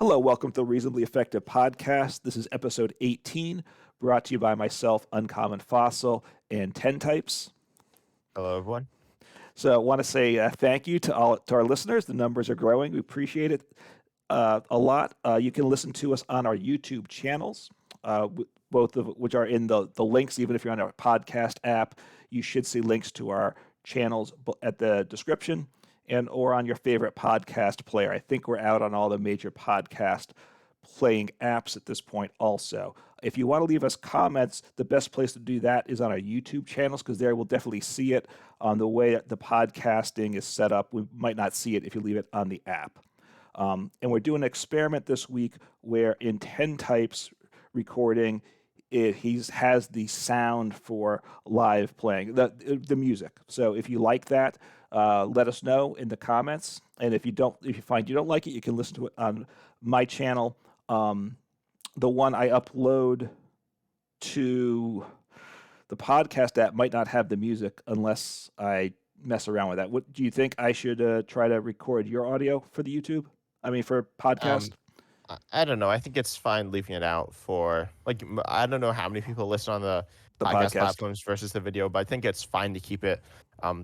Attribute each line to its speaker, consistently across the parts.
Speaker 1: Hello, welcome to the Reasonably Effective Podcast. This is episode 18, brought to you by myself, Uncommon Fossil, and 10 Types.
Speaker 2: Hello, everyone.
Speaker 1: So I want to say thank you to our listeners. The numbers are growing. We appreciate it a lot. You can listen to us on our YouTube channels, both of which are in the links. Even if you're on our podcast app, you should see links to our channels at the description and or on your favorite podcast player. I think we're out on all the major podcast playing apps at this point also. If you want to leave us comments, the best place to do that is on our YouTube channels, because there we'll definitely see it on the way the podcasting is set up. We might not see it if you leave it on the app. And we're doing an experiment this week where in 10 Types recording, he has the sound for live playing, the music. So if you like that, let us know in the comments. And if you find you don't like it, you can listen to it on my channel. The one I upload to the podcast app might not have the music unless I mess around with that. What do you think? I should try to record your audio for the YouTube? For podcast?
Speaker 2: I don't know. I think it's fine leaving it out for, I don't know how many people listen on the podcast platforms versus the video, but I think it's fine to keep it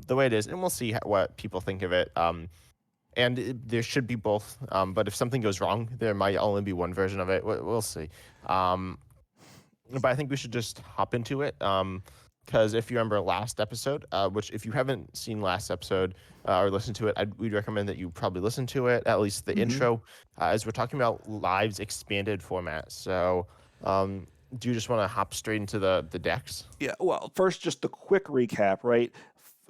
Speaker 2: the way it is, and we'll see what people think of it. There should be both, but if something goes wrong, there might only be one version of it. We'll see. But I think we should just hop into it. Because if you remember last episode, which if you haven't seen last episode or listened to it, we'd recommend that you probably listen to it, at least the intro, as we're talking about Live's expanded format. So do you just want to hop straight into the decks?
Speaker 1: Yeah, well, first, just a quick recap, right?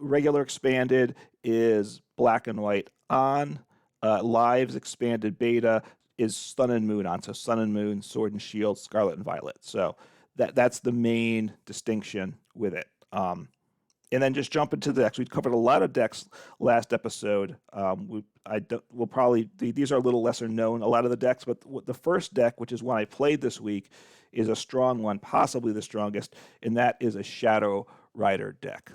Speaker 1: Regular expanded is black and white on. Live's expanded beta is Sun and Moon on. So Sun and Moon, Sword and Shield, Scarlet and Violet. So that's the main distinction with it. And then just jump into the decks. We covered a lot of decks last episode. These are a little lesser known, a lot of the decks, but the first deck, which is one I played this week, is a strong one, possibly the strongest, and that is a Shadow Rider deck,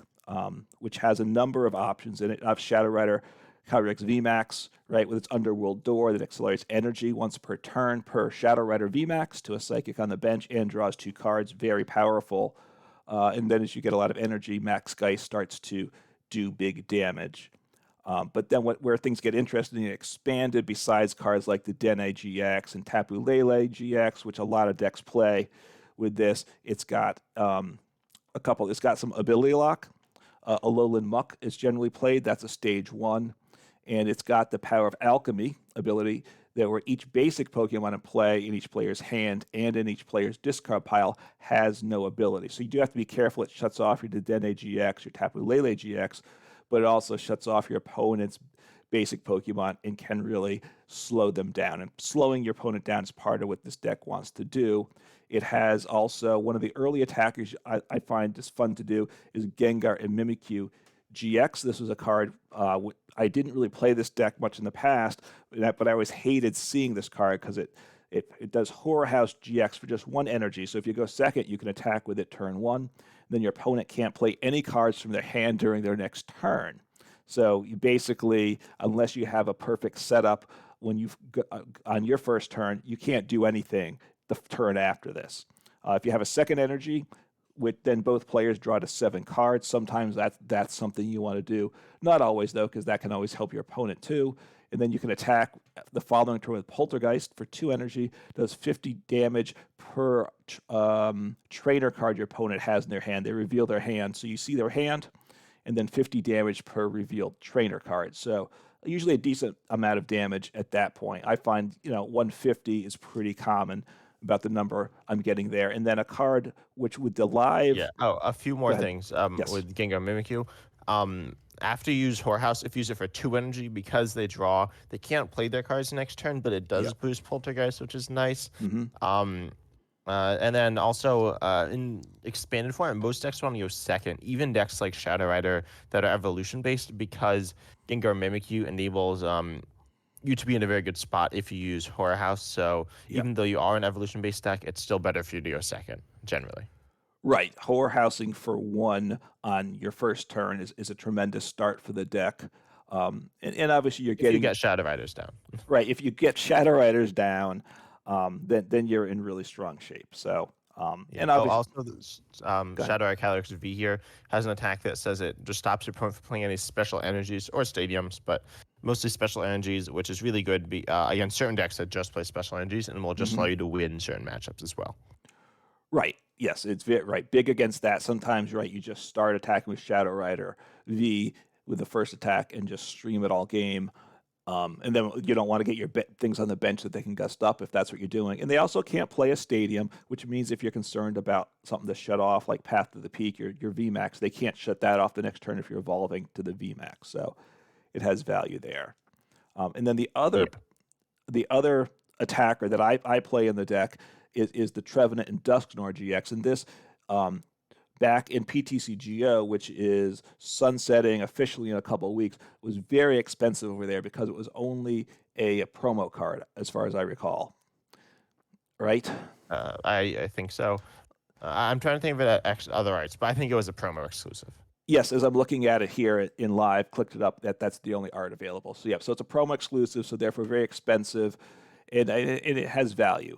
Speaker 1: which has a number of options in it. I have Shadow Rider Calyrex Vmax, right, with its Underworld Door that accelerates energy once per turn per Shadow Rider Vmax to a Psychic on the bench and draws 2 cards. Very powerful. And then as you get a lot of energy, Max Geist starts to do big damage. But then where things get interesting and expanded, besides cards like the Dene GX and Tapu Lele GX, which a lot of decks play with this, it's got it's got some ability lock. Alolan Muck is generally played. That's a stage 1. And it's got the Power of Alchemy ability that where each basic Pokemon in play in each player's hand and in each player's discard pile has no ability. So you do have to be careful. It shuts off your Dedenne GX, your Tapu Lele GX, but it also shuts off your opponent's basic Pokemon and can really slow them down. And slowing your opponent down is part of what this deck wants to do. It has also one of the early attackers I find just fun to do is Gengar and Mimikyu GX. This was a card I didn't really play this deck much in the past, but I always hated seeing this card because it does Horror House GX for just 1 energy. So if you go second, you can attack with it turn 1. Then your opponent can't play any cards from their hand during their next turn. So you basically, unless you have a perfect setup when on your first turn, you can't do anything the turn after this. If you have a second energy, then both players draw to 7 cards. Sometimes that's something you want to do. Not always, though, because that can always help your opponent, too. And then you can attack the following turn with Poltergeist for 2 energy. Does 50 damage per trainer card your opponent has in their hand. They reveal their hand. So you see their hand, and then 50 damage per revealed trainer card. So usually a decent amount of damage at that point. I find 150 is pretty common about the number I'm getting there. And then a card which with the live...
Speaker 2: Yeah. Oh, a few more things
Speaker 1: Yes.
Speaker 2: with Gengar Mimikyu. After you use Whorehouse, if you use it for 2 energy, because they can't play their cards next turn, but it does boost Poltergeist, which is nice. And then also in expanded form, most decks want to go second, even decks like Shadow Rider that are evolution based, because Gengar Mimikyu enables you to be in a very good spot if you use Horror House. So even though you are an evolution based deck, it's still better for you to go second, generally.
Speaker 1: Right. Horror Housing for 1 on your first turn is a tremendous start for the deck. And obviously you're
Speaker 2: If you
Speaker 1: getting
Speaker 2: get Shadow Riders down.
Speaker 1: right. If you get Shadow Riders down, then you're in really strong shape. So
Speaker 2: Yeah.
Speaker 1: and
Speaker 2: Oh,
Speaker 1: obviously,
Speaker 2: also, this,
Speaker 1: go ahead.
Speaker 2: Shadow Eye Calyrex V here has an attack that says it just stops your opponent from playing any special energies or stadiums, but mostly special energies, which is really good against certain decks that just play special energies and will just allow
Speaker 1: Hmm.
Speaker 2: you to win certain matchups as well.
Speaker 1: Right. Yes, it's very right. Big against that. Sometimes, right, you just start attacking with Shadow Rider V with the first attack and just stream it all game. And then you don't want to get your things on the bench that they can gust up if that's what you're doing. And they also can't play a stadium, which means if you're concerned about something to shut off, like Path to the Peak, your Vmax, they can't shut that off the next turn if you're evolving to the Vmax. So it has value there. And then
Speaker 2: Yeah.
Speaker 1: the other attacker that I play in the deck is the Trevenant and Dusknoir GX. And this um, back in PTCGO, which is sunsetting officially in a couple of weeks, was very expensive over there because it was only a promo card, as far as I recall. Right?
Speaker 2: I think so. I'm trying to think of it at other arts, but I think it was a promo exclusive.
Speaker 1: Yes, as I'm looking at it here in live, clicked it up. That's the only art available. So yeah, so it's a promo exclusive, so therefore very expensive, and it has value.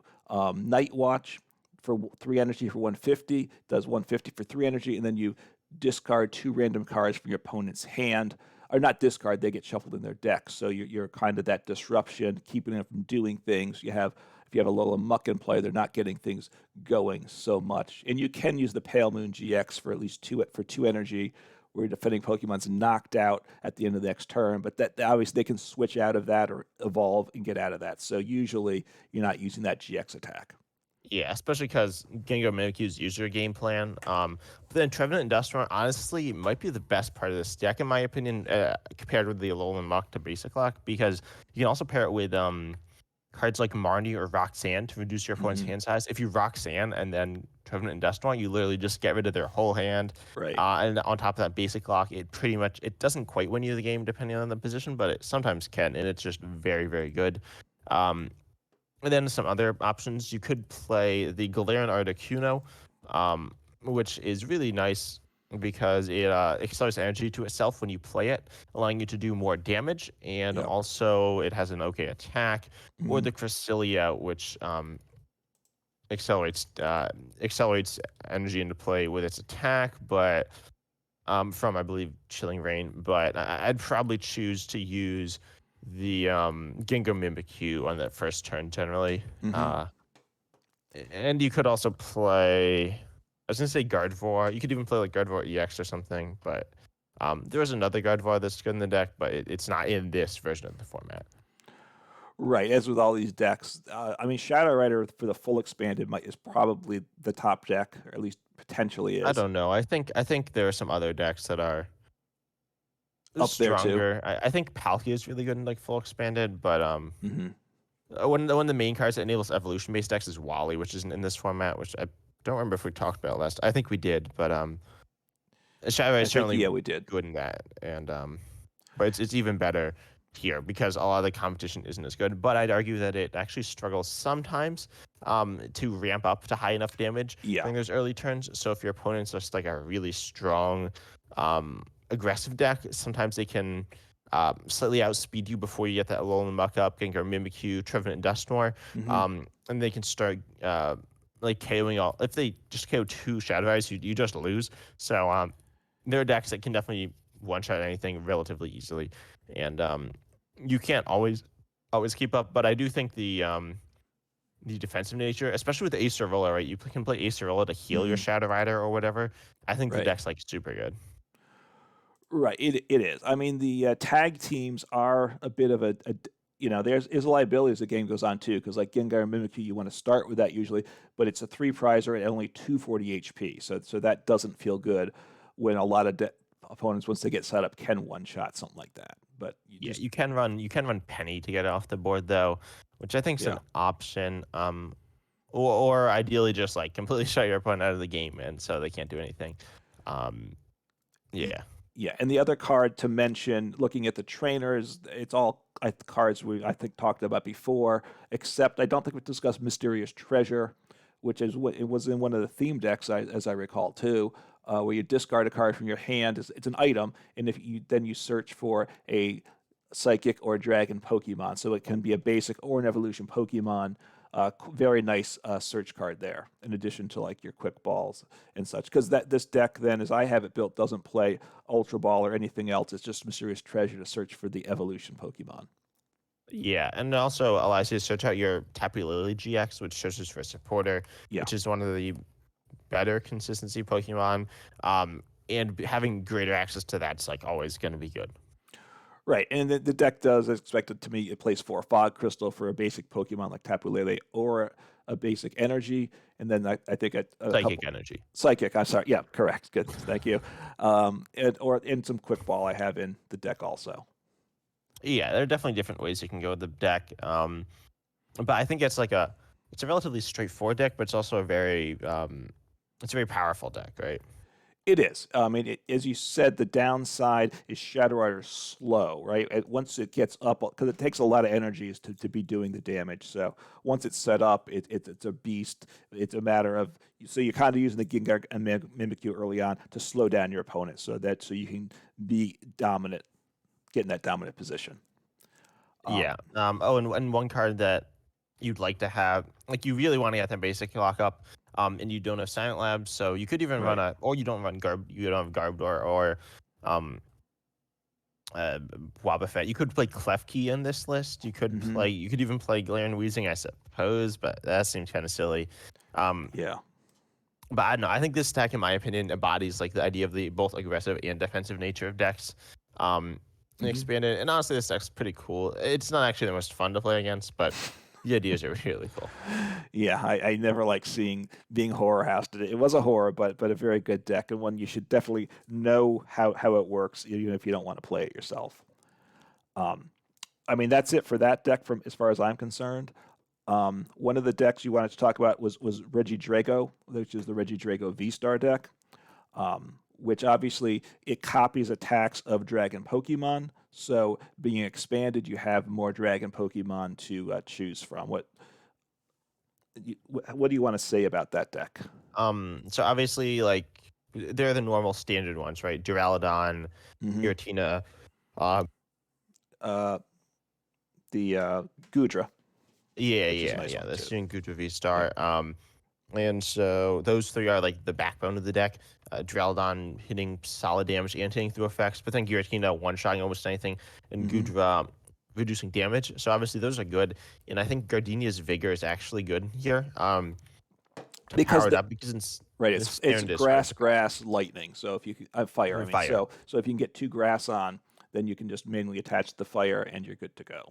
Speaker 1: Night Watch for 3 energy for 150 does 150 for 3 energy, and then you discard 2 random cards from your opponent's hand, or not discard, they get shuffled in their deck. So you're kind of that disruption, keeping them from doing things. If you have a little muck in play, they're not getting things going so much. And you can use the Pale Moon GX for at least 2 energy, where your defending Pokemon's knocked out at the end of the next turn. But that obviously they can switch out of that or evolve and get out of that. So usually you're not using that GX attack.
Speaker 2: Yeah, especially because Gengar Mimikyu's user game plan. But then Trevenant and Dusknoir honestly might be the best part of this deck, in my opinion, compared with the Alolan Muck to Basic Lock, because you can also pair it with cards like Marnie or Roxanne to reduce your opponent's
Speaker 1: Mm-hmm.
Speaker 2: hand size. If you Roxanne and then Trevenant and Dusknoir, you literally just get rid of their whole hand.
Speaker 1: Right.
Speaker 2: And on top of that, Basic Lock, it doesn't quite win you the game depending on the position, but it sometimes can, and it's just very, very good. Um, and then some other options. You could play the Galarian Articuno, which is really nice because it accelerates energy to itself when you play it, allowing you to do more damage. And
Speaker 1: Yep.
Speaker 2: also, it has an okay attack. Or
Speaker 1: Mm-hmm.
Speaker 2: the Cresselia, which accelerates energy into play with its attack, but from I believe Chilling Reign. But I'd probably choose to use the Gengar Mimikyu on that first turn generally.
Speaker 1: Mm-hmm.
Speaker 2: Uh, and you could also play. I was gonna say Gardevoir. You could even play like Gardevoir EX or something. But there was another Gardevoir that's good in the deck, but it's not in this version of the format.
Speaker 1: Right, as with all these decks, I mean, Shadow Rider for the full expanded is probably the top deck, or at least potentially
Speaker 2: I
Speaker 1: is
Speaker 2: don't know. I think there are some other decks that are
Speaker 1: up there too.
Speaker 2: stronger. I think Palkia is really good in like full expanded, but
Speaker 1: Hmm.
Speaker 2: one of the main cards that enables evolution based decks is Wally, which isn't in this format, which I don't remember if we talked about last. I think we did, but Shadow
Speaker 1: I
Speaker 2: is
Speaker 1: think
Speaker 2: certainly
Speaker 1: yeah, we did.
Speaker 2: good in that, and but it's even better here because a lot of the competition isn't as good. But I'd argue that it actually struggles sometimes to ramp up to high enough damage
Speaker 1: Yeah.
Speaker 2: during those early turns. So if your opponent's just like a really strong, aggressive deck, sometimes they can slightly outspeed you before you get that Alolan Muck up, Gengar Mimikyu, Trevenant, and Dusknoir,
Speaker 1: Hmm.
Speaker 2: and they can start like KOing all. If they just KO 2 Shadow Eyes, you just lose. So there are decks that can definitely one-shot anything relatively easily, and you can't always keep up. But I do think the defensive nature, especially with Acerola, right? You can play Acerola to heal your
Speaker 1: Hmm.
Speaker 2: Shadow Rider or whatever. I think the
Speaker 1: Right.
Speaker 2: deck's like super good.
Speaker 1: Right. It is. I mean, the tag teams are a bit of there's a liability as the game goes on too, because like Gengar and Mimikyu, you want to start with that usually, but it's a 3 prizer at only 240 HP, so that doesn't feel good when a lot of opponents once they get set up can one shot something like that. But you
Speaker 2: Yeah,
Speaker 1: just
Speaker 2: you can run Penny to get it off the board though, which I think is
Speaker 1: yeah.
Speaker 2: an option. Or ideally just like completely shut your opponent out of the game, and so they can't do anything. Um,
Speaker 1: Y-
Speaker 2: yeah.
Speaker 1: Yeah, and the other card to mention, looking at the trainers, it's all cards we I think talked about before, except I don't think we discussed Mysterious Treasure, which is what it was in one of the theme decks, as I recall too, where you discard a card from your hand. It's an item, and if you then you search for a psychic or dragon Pokemon, so it can be a basic or an evolution Pokemon. Very nice search card there, in addition to like your quick balls and such. Because this deck, then, as I have it built, doesn't play Ultra Ball or anything else. It's just Mysterious Treasure to search for the evolution Pokemon.
Speaker 2: Yeah, and it also allows you to search out your Tapu Lele GX, which searches for supporter,
Speaker 1: Yeah.
Speaker 2: which is one of the better consistency Pokemon. And having greater access to that's like always going to be good.
Speaker 1: Right, and the deck does, as expected to me, it plays for a Fog Crystal for a basic Pokemon like Tapu Lele or a basic Energy, and then I think a
Speaker 2: Psychic
Speaker 1: couple
Speaker 2: Energy.
Speaker 1: Psychic. I'm sorry, yeah, correct. Good, thank you. And some Quick Ball I have in the deck also.
Speaker 2: Yeah, there are definitely different ways you can go with the deck. But I think it's a relatively straightforward deck, but it's also it's a very powerful deck, right?
Speaker 1: It is. I mean, as you said, the downside is Shadow Rider's slow, right? Once it gets up, because it takes a lot of energies to be doing the damage. So once it's set up, it's a beast. It's a matter of, so you're kind of using the Gengar and Mimikyu early on to slow down your opponent so you can be dominant, get in that dominant position.
Speaker 2: Yeah. And one card that you'd like to have, like you really want to get that basic lock up, and you don't have Silent Labs, so you could even
Speaker 1: Right.
Speaker 2: or you don't have Garbodor or um Wobbuffet. You could play Klefki in this list. You could even play Galarian Weezing, I suppose, but that seems kind of silly.
Speaker 1: Yeah.
Speaker 2: But I don't know. I think this deck, in my opinion, embodies like the idea of the both aggressive and defensive nature of decks. Expanded, and honestly, this deck's pretty cool. It's not actually the most fun to play against, but the ideas are really cool.
Speaker 1: Yeah, I never like being horror housed. It was a horror, but a very good deck, and one you should definitely know how it works, even if you don't want to play it yourself. I mean, that's it for that deck from as far as I'm concerned. One of the decks you wanted to talk about was Regidrago, which is the Regidrago V-Star deck, which obviously it copies attacks of Dragon Pokemon. So being expanded, you have more Dragon Pokemon to choose from. What do you want to say about that deck?
Speaker 2: So obviously, like they're the normal standard ones, right? Duraludon, Giratina,
Speaker 1: Uh, the Gudra.
Speaker 2: yeah. The student Gudra V-Star. And so those three are like the backbone of the deck. Duraludon hitting solid damage and hitting through effects, but then Giratina one-shotting almost anything, and Gudra reducing damage. So obviously those are good, and I think Gardenia's Vigor is actually good here. To power it up because
Speaker 1: it's grass, lightning. So if you fire,
Speaker 2: fire.
Speaker 1: So if you can get 2 grass on, then you can just manually attach the fire and you're good to go.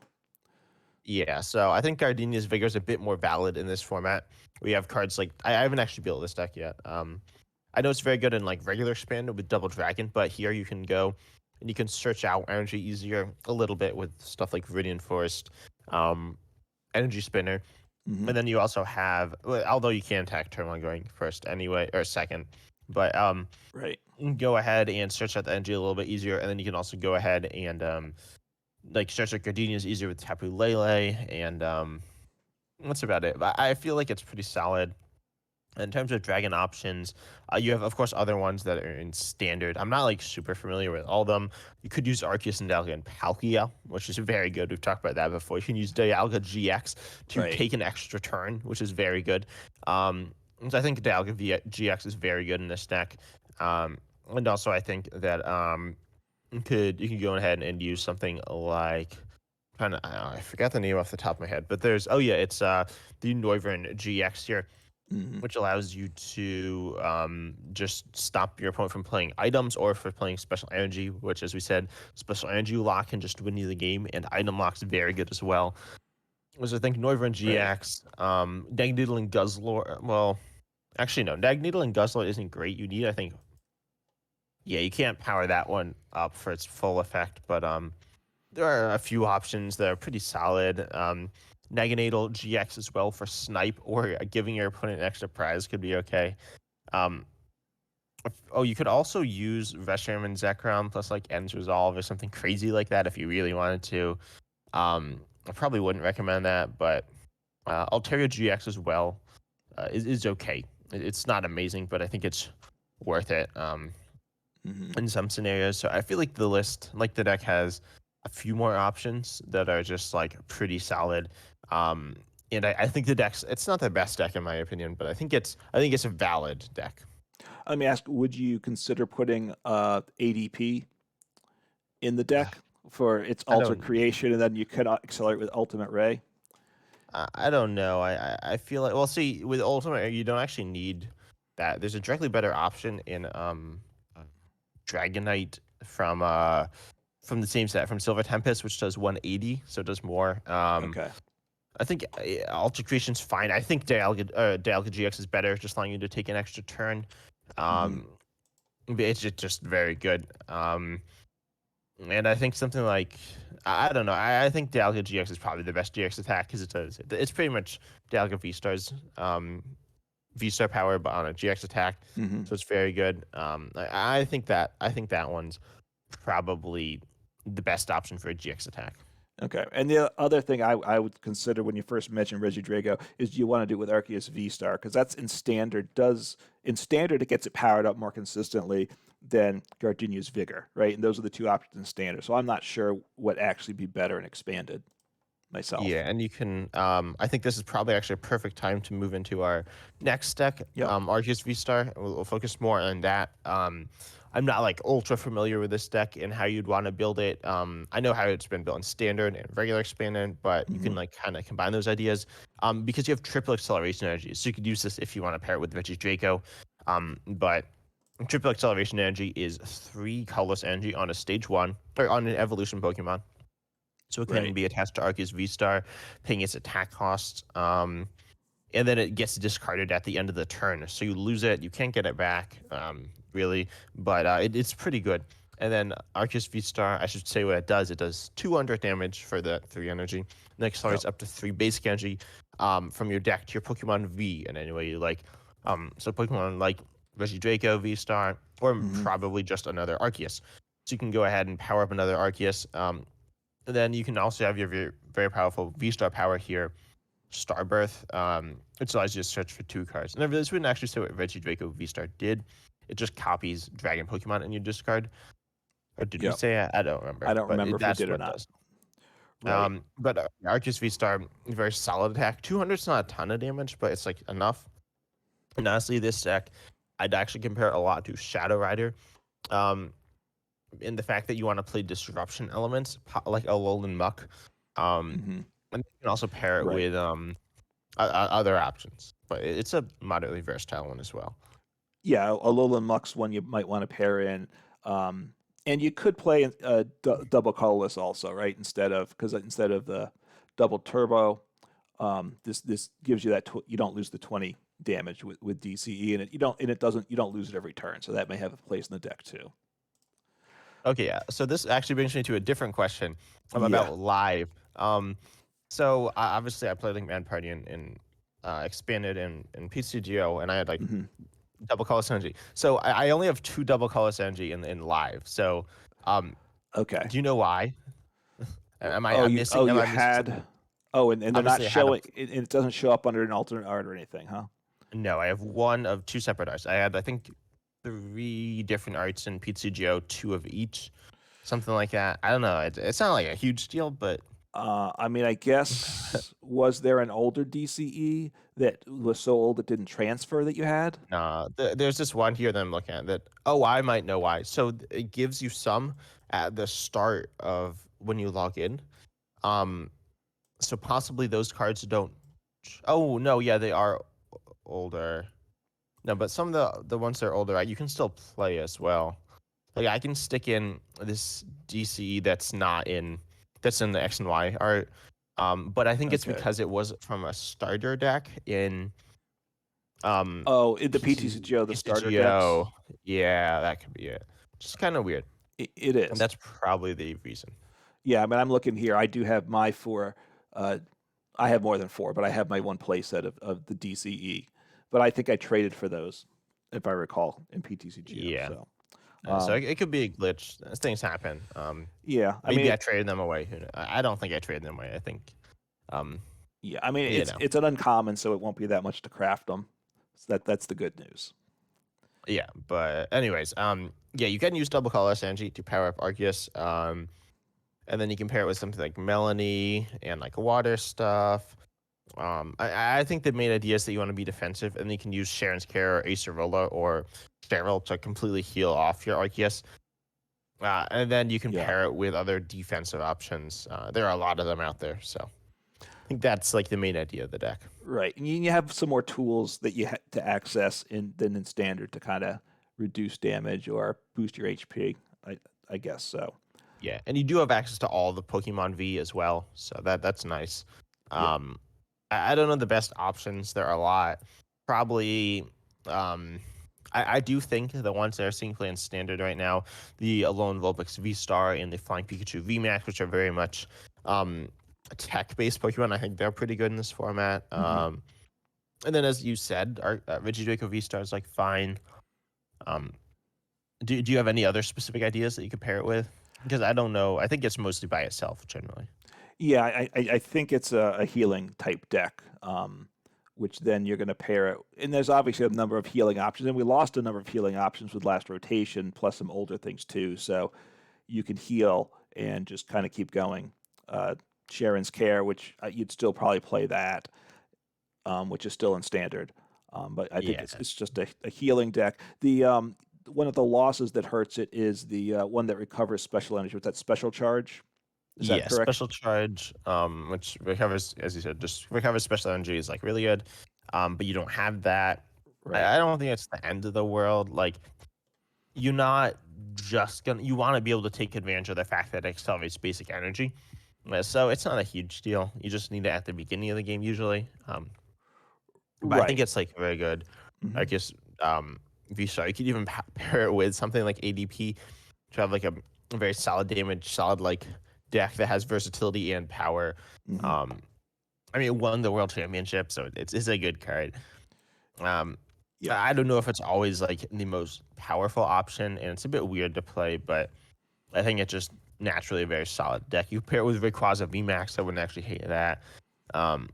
Speaker 2: Yeah, so I think Gardenia's Vigor is a bit more valid in this format. We have cards like I haven't actually built this deck yet. I know it's very good in like regular expanded with Double Dragon, but here you can go and you can search out energy easier a little bit with stuff like Viridian Forest, Energy Spinner, and then you also have, although you can attack turn one going first anyway or second, but
Speaker 1: right,
Speaker 2: you can go ahead and search out the energy a little bit easier, and then you can also go ahead and like search out Gardenia's easier with Tapu Lele, and that's about it. But I feel like it's pretty solid. In terms of dragon options, you have, of course, other ones that are in standard. I'm not like super familiar with all of them. You could use Arceus and Dialga and Palkia, which is very good. We've talked about that before. You can use Dialga GX to take an extra turn, which is very good. So I think Dialga GX is very good in this deck. And also I think that you can go ahead and use something like I forgot the name off the top of my head, but it's the Noivern GX here. Which allows you to just stop your opponent from playing items or for playing special energy, which, as we said, special energy lock can just win you the game, and item lock's very good as well. So I think Noivern GX, Dagneedle and Guzzlord. Well, actually, no. Dagneedle and Guzzlord isn't great. You need, I think, you can't power that one up for its full effect, but there are a few options that are pretty solid. Naganadel GX as well for snipe or giving your opponent an extra prize could be okay. You could also use Reshiram and Zekrom plus like End's Resolve or something crazy like that if you really wanted to. I probably wouldn't recommend that, but Altaria GX as well. is okay. It's not amazing, but I think it's worth it
Speaker 1: Hmm.
Speaker 2: in some scenarios. So I feel like the list, like the deck, has a few more options that are just like pretty solid. And I think the deck's it's not the best deck in my opinion, but I think it's a valid deck.
Speaker 1: Let me ask: would you consider putting ADP in the
Speaker 2: Uh,
Speaker 1: deck for its
Speaker 2: I
Speaker 1: alter
Speaker 2: don't
Speaker 1: creation, and then you could accelerate with Ultimate Ray?
Speaker 2: I don't know. I feel like well, see, with Ultimate, you don't actually need that. There's a directly better option in uh, Dragonite from the same set from Silver Tempest, which does 180, so it does more.
Speaker 1: Okay.
Speaker 2: I think Ultra Creation's fine. I think Dialga GX is better, just allowing you to take an extra turn.
Speaker 1: Hmm.
Speaker 2: Um, but it's just very good. And I think something like I don't know. I think Dialga GX is probably the best GX attack because it's pretty much Dialga V Star's V Star power, but on a GX attack,
Speaker 1: Hmm.
Speaker 2: so it's very good. I think that one's probably the best option for a GX attack.
Speaker 1: Okay. And the other thing I would consider when you first mentioned Regidrago is you want to do it with Arceus V Star because that's in standard. In standard it gets it powered up more consistently than Gardenia's Vigor, right? And those are the two options in standard. So I'm not sure what actually be better in expanded myself.
Speaker 2: Yeah, and you can. I think this is probably actually a perfect time to move into our next deck,
Speaker 1: Yep.
Speaker 2: Arceus V Star. We'll focus more on that. I'm not like ultra familiar with this deck and how you'd want to build it. I know how it's been built in standard and regular expanded, but you
Speaker 1: Hmm.
Speaker 2: can like kind of combine those ideas. Because you have triple acceleration energy, so you could use this if you want to pair it with Veggie Draco. But triple acceleration energy is 3 colorless energy on a stage 1 or on an evolution Pokemon. So it can
Speaker 1: Right.
Speaker 2: be attached to Arceus V-Star, paying its attack cost. And then it gets discarded at the end of the turn. So you lose it. You can't get it back, really. But it's pretty good. And then Arceus V-Star, I should say what it does. It does 200 damage for the 3 energy. And it
Speaker 1: Yep.
Speaker 2: accelerates up to 3 basic energy from your deck to your Pokemon V in any way you like. So Pokemon like Regidrago V-Star, or
Speaker 1: Hmm.
Speaker 2: probably just another Arceus. So you can go ahead and power up another Arceus. And then you can also have your very powerful V-Star power here, Starbirth, which allows you to search for 2 cards. And this wouldn't actually say what Regidrago V-Star did. It just copies Dragon Pokemon in your discard. Or did we
Speaker 1: Yep.
Speaker 2: say it? I don't remember,
Speaker 1: I don't
Speaker 2: but
Speaker 1: remember if we
Speaker 2: that's
Speaker 1: did or
Speaker 2: what it
Speaker 1: not.
Speaker 2: does.
Speaker 1: Right.
Speaker 2: But Arceus V-Star, very solid attack. 200 is not a ton of damage, but it's like enough. And honestly, this deck, I'd actually compare a lot to Shadow Rider. Um, in the fact that you want to play disruption elements like a Alolan Muck. Um,
Speaker 1: Hmm.
Speaker 2: and you can also pair it
Speaker 1: Right.
Speaker 2: with other options, but it's a moderately versatile one as well.
Speaker 1: Yeah, a Alolan Muck's one you might want to pair in. Um, and you could play double colorless also, right? Instead of the double turbo, this gives you you don't lose the 20 damage with DCE, and you don't lose it every turn. So that may have a place in the deck too.
Speaker 2: Okay, yeah. So this actually brings me to a different question
Speaker 1: Yeah.
Speaker 2: about live. So obviously I played like Man Party in expanded in PCGO, and I had like
Speaker 1: Hmm.
Speaker 2: double colorless energy. So I only have 2 double colorless energy in live. So um,
Speaker 1: Okay.
Speaker 2: do you know why? Am I
Speaker 1: Oh,
Speaker 2: I'm
Speaker 1: you
Speaker 2: missing? Am
Speaker 1: you
Speaker 2: I missing something?
Speaker 1: had. Oh, and they're not
Speaker 2: Obviously, I had a
Speaker 1: showing. It doesn't show up under an alternate art or anything, huh?
Speaker 2: no. I have one of 2 separate arts. I had I think 3 different arts in PCGO, 2 of each, something like that. I don't know. It's not like a huge deal, but
Speaker 1: I mean, I guess was there an older DCE that was so old it didn't transfer that you had?
Speaker 2: nah. There's this one here that I'm looking at that. Oh, I might know why. So it gives you some at the start of when you log in. Um, so possibly those cards don't. Oh no, yeah, they are older. No, but some of the ones that are older, you can still play as well. Like I can stick in this DCE that's in the X and Y art. But I think it's
Speaker 1: Okay.
Speaker 2: because it was from a starter deck in um
Speaker 1: Oh, in the PTCGO, the starter decks?
Speaker 2: PCGO. Yeah, that could be it. Just kind of weird.
Speaker 1: It
Speaker 2: And
Speaker 1: is.
Speaker 2: that's probably the reason.
Speaker 1: Yeah, I mean, I'm looking here. I do have my four. Uh, I have more than four, but I have my one playset of the DCE. But I think I traded for those, if I recall, in PTCGO.
Speaker 2: Yeah.
Speaker 1: So,
Speaker 2: So
Speaker 1: um,
Speaker 2: it could be a glitch. Things happen.
Speaker 1: yeah, I
Speaker 2: Maybe
Speaker 1: mean,
Speaker 2: I traded them away. I don't think I traded them away. I think
Speaker 1: Yeah, I mean
Speaker 2: You know.
Speaker 1: it's an uncommon, so it won't be that much to craft them. So that's the good news.
Speaker 2: Yeah, but anyways, yeah, you can use double colorless energy to power up Arceus. And then you can pair it with something like Melanie and like water stuff. I think the main idea is that you want to be defensive, and you can use Sharon's Care or Acerola or Cheryl to completely heal off your Arceus. And then you can
Speaker 1: Yeah.
Speaker 2: pair it with other defensive options. There are a lot of them out there, so I think that's like the main idea of the deck.
Speaker 1: Right. And you have some more tools that you to access than in standard to kind of reduce damage or boost your HP. I guess so.
Speaker 2: Yeah, and you do have access to all the Pokemon V as well, so that's nice.
Speaker 1: Yeah.
Speaker 2: Um, I don't know the best options. There are a lot. Probably, um, I do think the ones that are seeing play in standard right now, the Alolan Vulpix V Star and the Flying Pikachu VMAX, which are very much tech-based Pokemon. I think they're pretty good in this format.
Speaker 1: Hmm.
Speaker 2: And then, as you said, our Regidraco V Star is like fine. Um, do you have any other specific ideas that you could pair it with? Because I don't know. I think it's mostly by itself generally.
Speaker 1: Yeah, I think it's a healing type deck, which then you're going to pair it. And there's obviously a number of healing options, and we lost a number of healing options with last rotation, plus some older things too. So you can heal and just kind of keep going. Sharon's Care, which you'd still probably play that, which is still in standard. But I think
Speaker 2: Yeah.
Speaker 1: it's just a healing deck. The one of the losses that hurts it is the one that recovers special energy with that special charge. Is that
Speaker 2: Yeah,
Speaker 1: correct?
Speaker 2: special charge, which recovers, as you said, just recovers special energy is like really good. But you don't have that.
Speaker 1: Right.
Speaker 2: I don't think it's the end of the world. Like you're not just gonna you want to be able to take advantage of the fact that it accelerates basic energy. So it's not a huge deal. You just need it at the beginning of the game usually. But I think
Speaker 1: Right.
Speaker 2: it's like very good. I
Speaker 1: Hmm.
Speaker 2: guess V-Star, you could even pair it with something like ADP to have like a very solid damage, solid like deck that has versatility and power.
Speaker 1: Hmm.
Speaker 2: Um, I mean, it won the world championship, so it's a good card. Um,
Speaker 1: Yeah.
Speaker 2: I don't know if it's always like the most powerful option, and it's a bit weird to play, but I think it's just naturally a very solid deck. You pair it with Rayquaza VMAX, I wouldn't actually hate that. Um,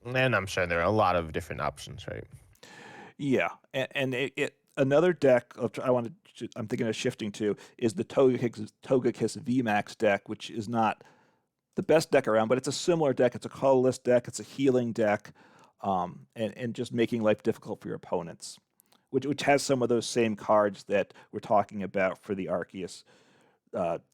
Speaker 2: and I'm sure there are a lot of different options, right?
Speaker 1: Yeah. And another deck I'm thinking of shifting to is the Togekiss VMAX deck, which is not the best deck around, but it's a similar deck. It's a colorless deck. It's a healing deck, and just making life difficult for your opponents, which has some of those same cards that we're talking about for the Arceus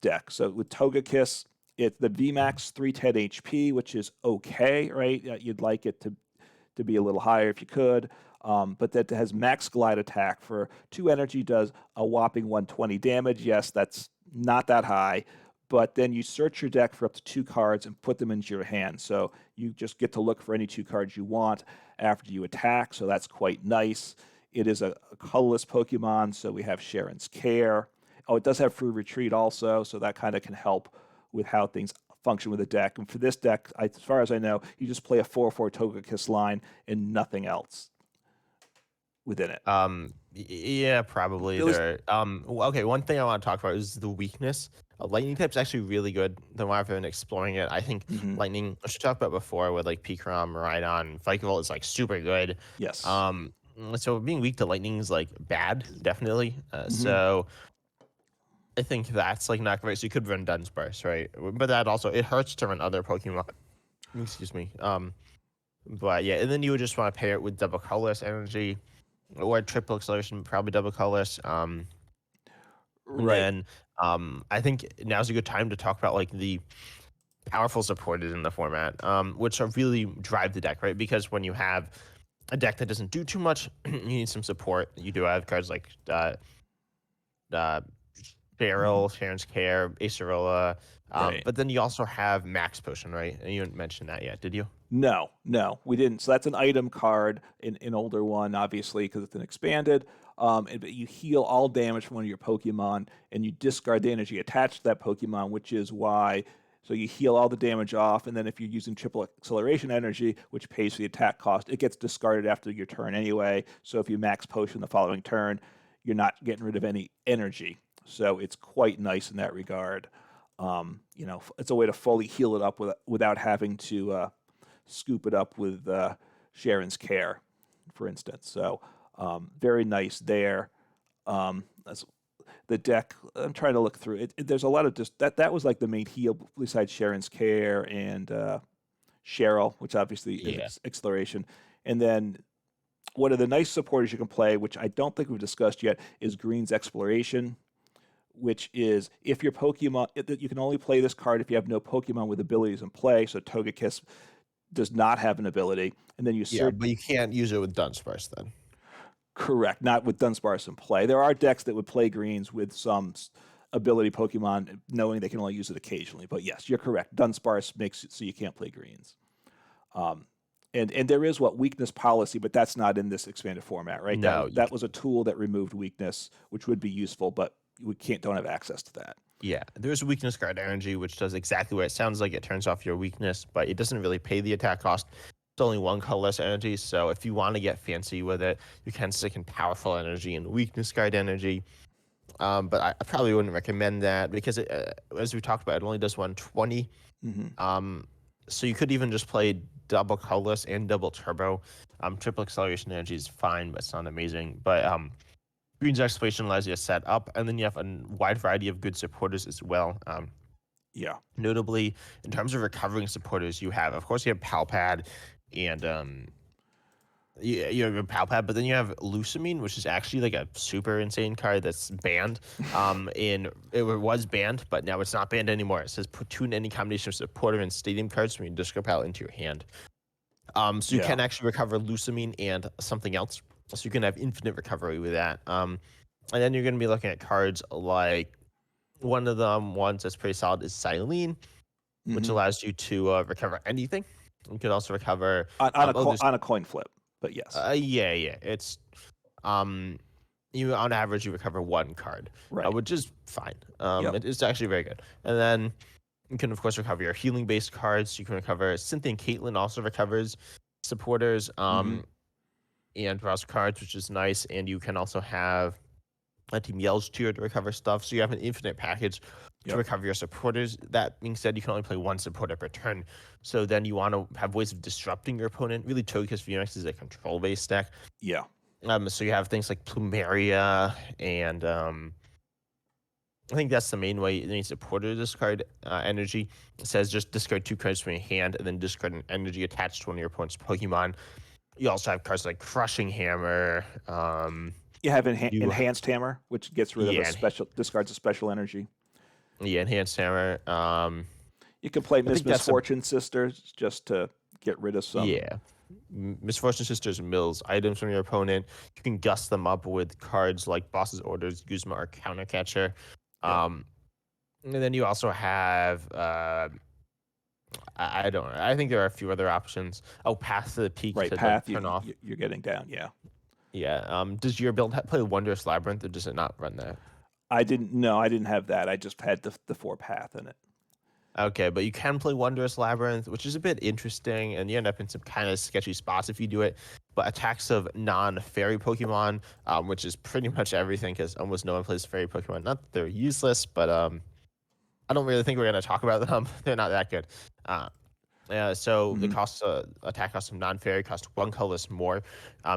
Speaker 1: deck. So with Togekiss, it's the VMAX 310 HP, which is okay, right? You'd like it to be a little higher if you could. But that has max glide attack for 2 energy, does a whopping 120 damage. Yes, that's not that high, but then you search your deck for up to 2 cards and put them into your hand. So you just get to look for any 2 cards you want after you attack. So that's quite nice. It is a colorless Pokemon, so we have Sharon's Care. Oh, it does have Free Retreat also, so that kind of can help with how things function with the deck. And for this deck, as far as I know, you just play a 4/4 Togekiss line and nothing else within it.
Speaker 2: Yeah, probably
Speaker 1: Those,
Speaker 2: there. Okay, one thing I want to talk about is the weakness. Lightning type's actually really good. The more I've been exploring it, I think
Speaker 1: mhm,
Speaker 2: lightning. I should talk about before with like Pikarom, Rhydon, Vikavolt is like super good.
Speaker 1: yes.
Speaker 2: Um, so being weak to lightning is like bad, definitely.
Speaker 1: Hmm.
Speaker 2: So I think that's like not great. So you could run Dunsparce, right? But that also it hurts to run other Pokemon. Excuse me. But yeah, and then you would just want to pair it with double colorless energy or triple acceleration, probably double colorless. And
Speaker 1: Right.
Speaker 2: then I think now's a good time to talk about like the powerful supported in the format, which are really drive the deck, right? Because when you have a deck that doesn't do too much, you need some support. You do have cards like uh,
Speaker 1: Hmm.
Speaker 2: Barrel, Sharon's Care, Acerola,
Speaker 1: Right.
Speaker 2: but then you also have Max Potion, right? And you didn't mention that yet, did you?
Speaker 1: No, no, we didn't. So that's an item card in older one, obviously, because it's an expanded. But you heal all damage from one of your Pokemon, and you discard the energy attached to that Pokemon, which is why. So you heal all the damage off, and then if you're using triple acceleration energy, which pays for the attack cost, it gets discarded after your turn anyway. So if you max potion the following turn, you're not getting rid of any energy. So it's quite nice in that regard. It's a way to fully heal it up without having to scoop it up with Sharon's Care, for instance. So very nice there. That's the deck. I'm trying to look through it. There's a lot of just that was like the main heal besides Sharon's Care and Cheryl, which obviously is
Speaker 2: Yeah.
Speaker 1: exploration. And then one of the nice supporters you can play, which I don't think we've discussed yet, is Green's Exploration, which is if your Pokemon, you can only play this card if you have no Pokemon with abilities in play. So Togekiss does not have an ability, and then you
Speaker 2: Yeah,
Speaker 1: search.
Speaker 2: but you can't use it with Dunsparce then.
Speaker 1: Correct, not with Dunsparce in play. There are decks that would play Greens with some ability Pokemon, knowing they can only use it occasionally. But yes, you're correct. Dunsparce makes it so you can't play Greens. And there is weakness policy, but that's not in this expanded format, right?
Speaker 2: No,
Speaker 1: That was a tool that removed weakness, which would be useful, but we don't have access to that.
Speaker 2: yeah, there's weakness guard energy, which does exactly what it sounds like. It turns off your weakness, but it doesn't really pay the attack cost. It's only one colorless energy, so if you want to get fancy with it, you can stick in powerful energy and weakness guard energy. But I probably wouldn't recommend that because, as we talked about, it only does 120. So you could even just play double colorless and double turbo. Triple acceleration energy is fine, but it's not amazing. But Green's Exploration allows you to set up, and then you have a wide variety of good supporters as well.
Speaker 1: Yeah.
Speaker 2: Notably, in terms of recovering supporters, you have Palpad, and you have a Palpad, but then you have Lusamine, which is actually like a super insane card that's banned. It was banned, but now it's not banned anymore. It says put tune any combination of supporter and stadium cards from your discard pile into your hand. So you can actually recover Lusamine and something else. So you can have infinite recovery with that. And then you're going to be looking at cards like one of the ones that's pretty solid is Silene, which allows you to recover anything. You could also recover
Speaker 1: on a coin flip, but yes.
Speaker 2: Yeah. It's you on average you recover one card,
Speaker 1: right,
Speaker 2: which is fine. It's actually very good. And then you can of course recover your healing based cards. You can recover Cynthia and Caitlin also recovers supporters and browse cards, which is nice. And you can also have a Team Yell's tier to recover stuff. So you have an infinite package to recover your supporters. That being said, you can only play one supporter per turn. So then you want to have ways of disrupting your opponent. Really, Togekiss Vmax is a control-based deck.
Speaker 1: Yeah.
Speaker 2: So you have things like Plumeria and I think that's the main way you need supporter to discard energy. It says just discard 2 cards from your hand and then discard an energy attached to one of your opponent's Pokemon. You also have cards like Crushing Hammer.
Speaker 1: You have Enhanced Hammer, which gets rid of discards a special energy.
Speaker 2: Yeah, Enhanced Hammer.
Speaker 1: You can play Misfortune Sisters just to get rid of some.
Speaker 2: Yeah. Misfortune Sisters mills items from your opponent. You can gust them up with cards like Boss's Orders, Guzma, or Countercatcher. And then you also have I don't know. I think there are a few other options. Oh, Path to the Peak.
Speaker 1: Right,
Speaker 2: to
Speaker 1: Path.
Speaker 2: Turn off.
Speaker 1: You're getting down. Yeah.
Speaker 2: Yeah. Does your build play Wondrous Labyrinth, or does it not run that?
Speaker 1: I didn't. No, I didn't have that. I just had the 4 Path in it.
Speaker 2: Okay, but you can play Wondrous Labyrinth, which is a bit interesting, and you end up in some kind of sketchy spots if you do it. But attacks of non-fairy Pokemon, which is pretty much everything, because almost no one plays fairy Pokemon. Not that they're useless, but I don't really think we're going to talk about them. They're not that good. So the attack cost of non-fairy cost 1 colorless more.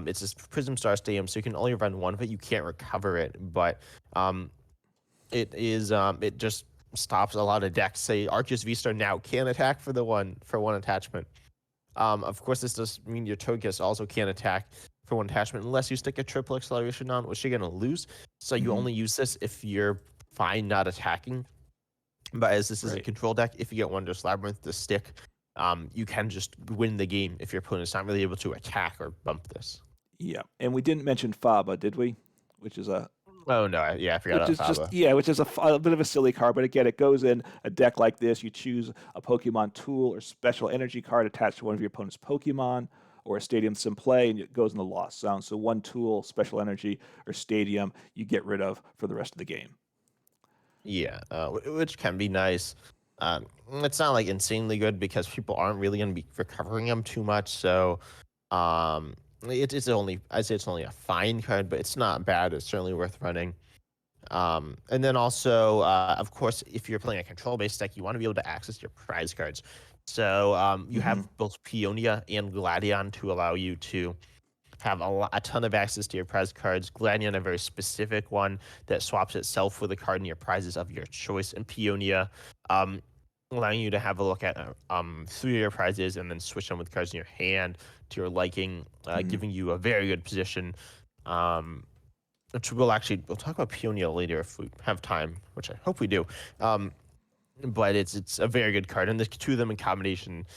Speaker 2: It's this Prism Star Stadium, so you can only run one of it. You can't recover it, but it just stops a lot of decks. Say Arceus V-Star now can attack for one attachment. Of course, this does mean your Togekiss also can't attack for one attachment unless you stick a triple acceleration on, which you're gonna lose. So you only use this if you're fine not attacking. But as this is a control deck, if you get Wondrous Labyrinth to stick, you can just win the game if your opponent's not really able to attack or bump this.
Speaker 1: Yeah, and we didn't mention Faba, did we? Which is a
Speaker 2: Oh no, I forgot about
Speaker 1: Faba. Which is a bit of a silly card, but again, it goes in a deck like this. You choose a Pokemon tool or special energy card attached to one of your opponent's Pokemon, or a Stadium Sim play, and it goes in the Lost Zone. So one tool, special energy, or Stadium, you get rid of for the rest of the game.
Speaker 2: Yeah, which can be nice. It's not like insanely good because people aren't really going to be recovering them too much. So, I'd say it's only a fine card, but it's not bad. It's certainly worth running. And then also, of course, if you're playing a control-based deck, you want to be able to access your prize cards. So you
Speaker 1: Hmm.
Speaker 2: have both Peonia and Gladion to allow you to have a ton of access to your prize cards. Gladion, a very specific one that swaps itself with a card in your prizes of your choice, and Peonia, um, allowing you to have a look at 3 of your prizes and then switch them with cards in your hand to your liking,
Speaker 1: Hmm.
Speaker 2: giving you a very good position. Um, which we'll talk about Peonia later if we have time, which I hope we do. Um, but it's a very good card, and the two of them in combination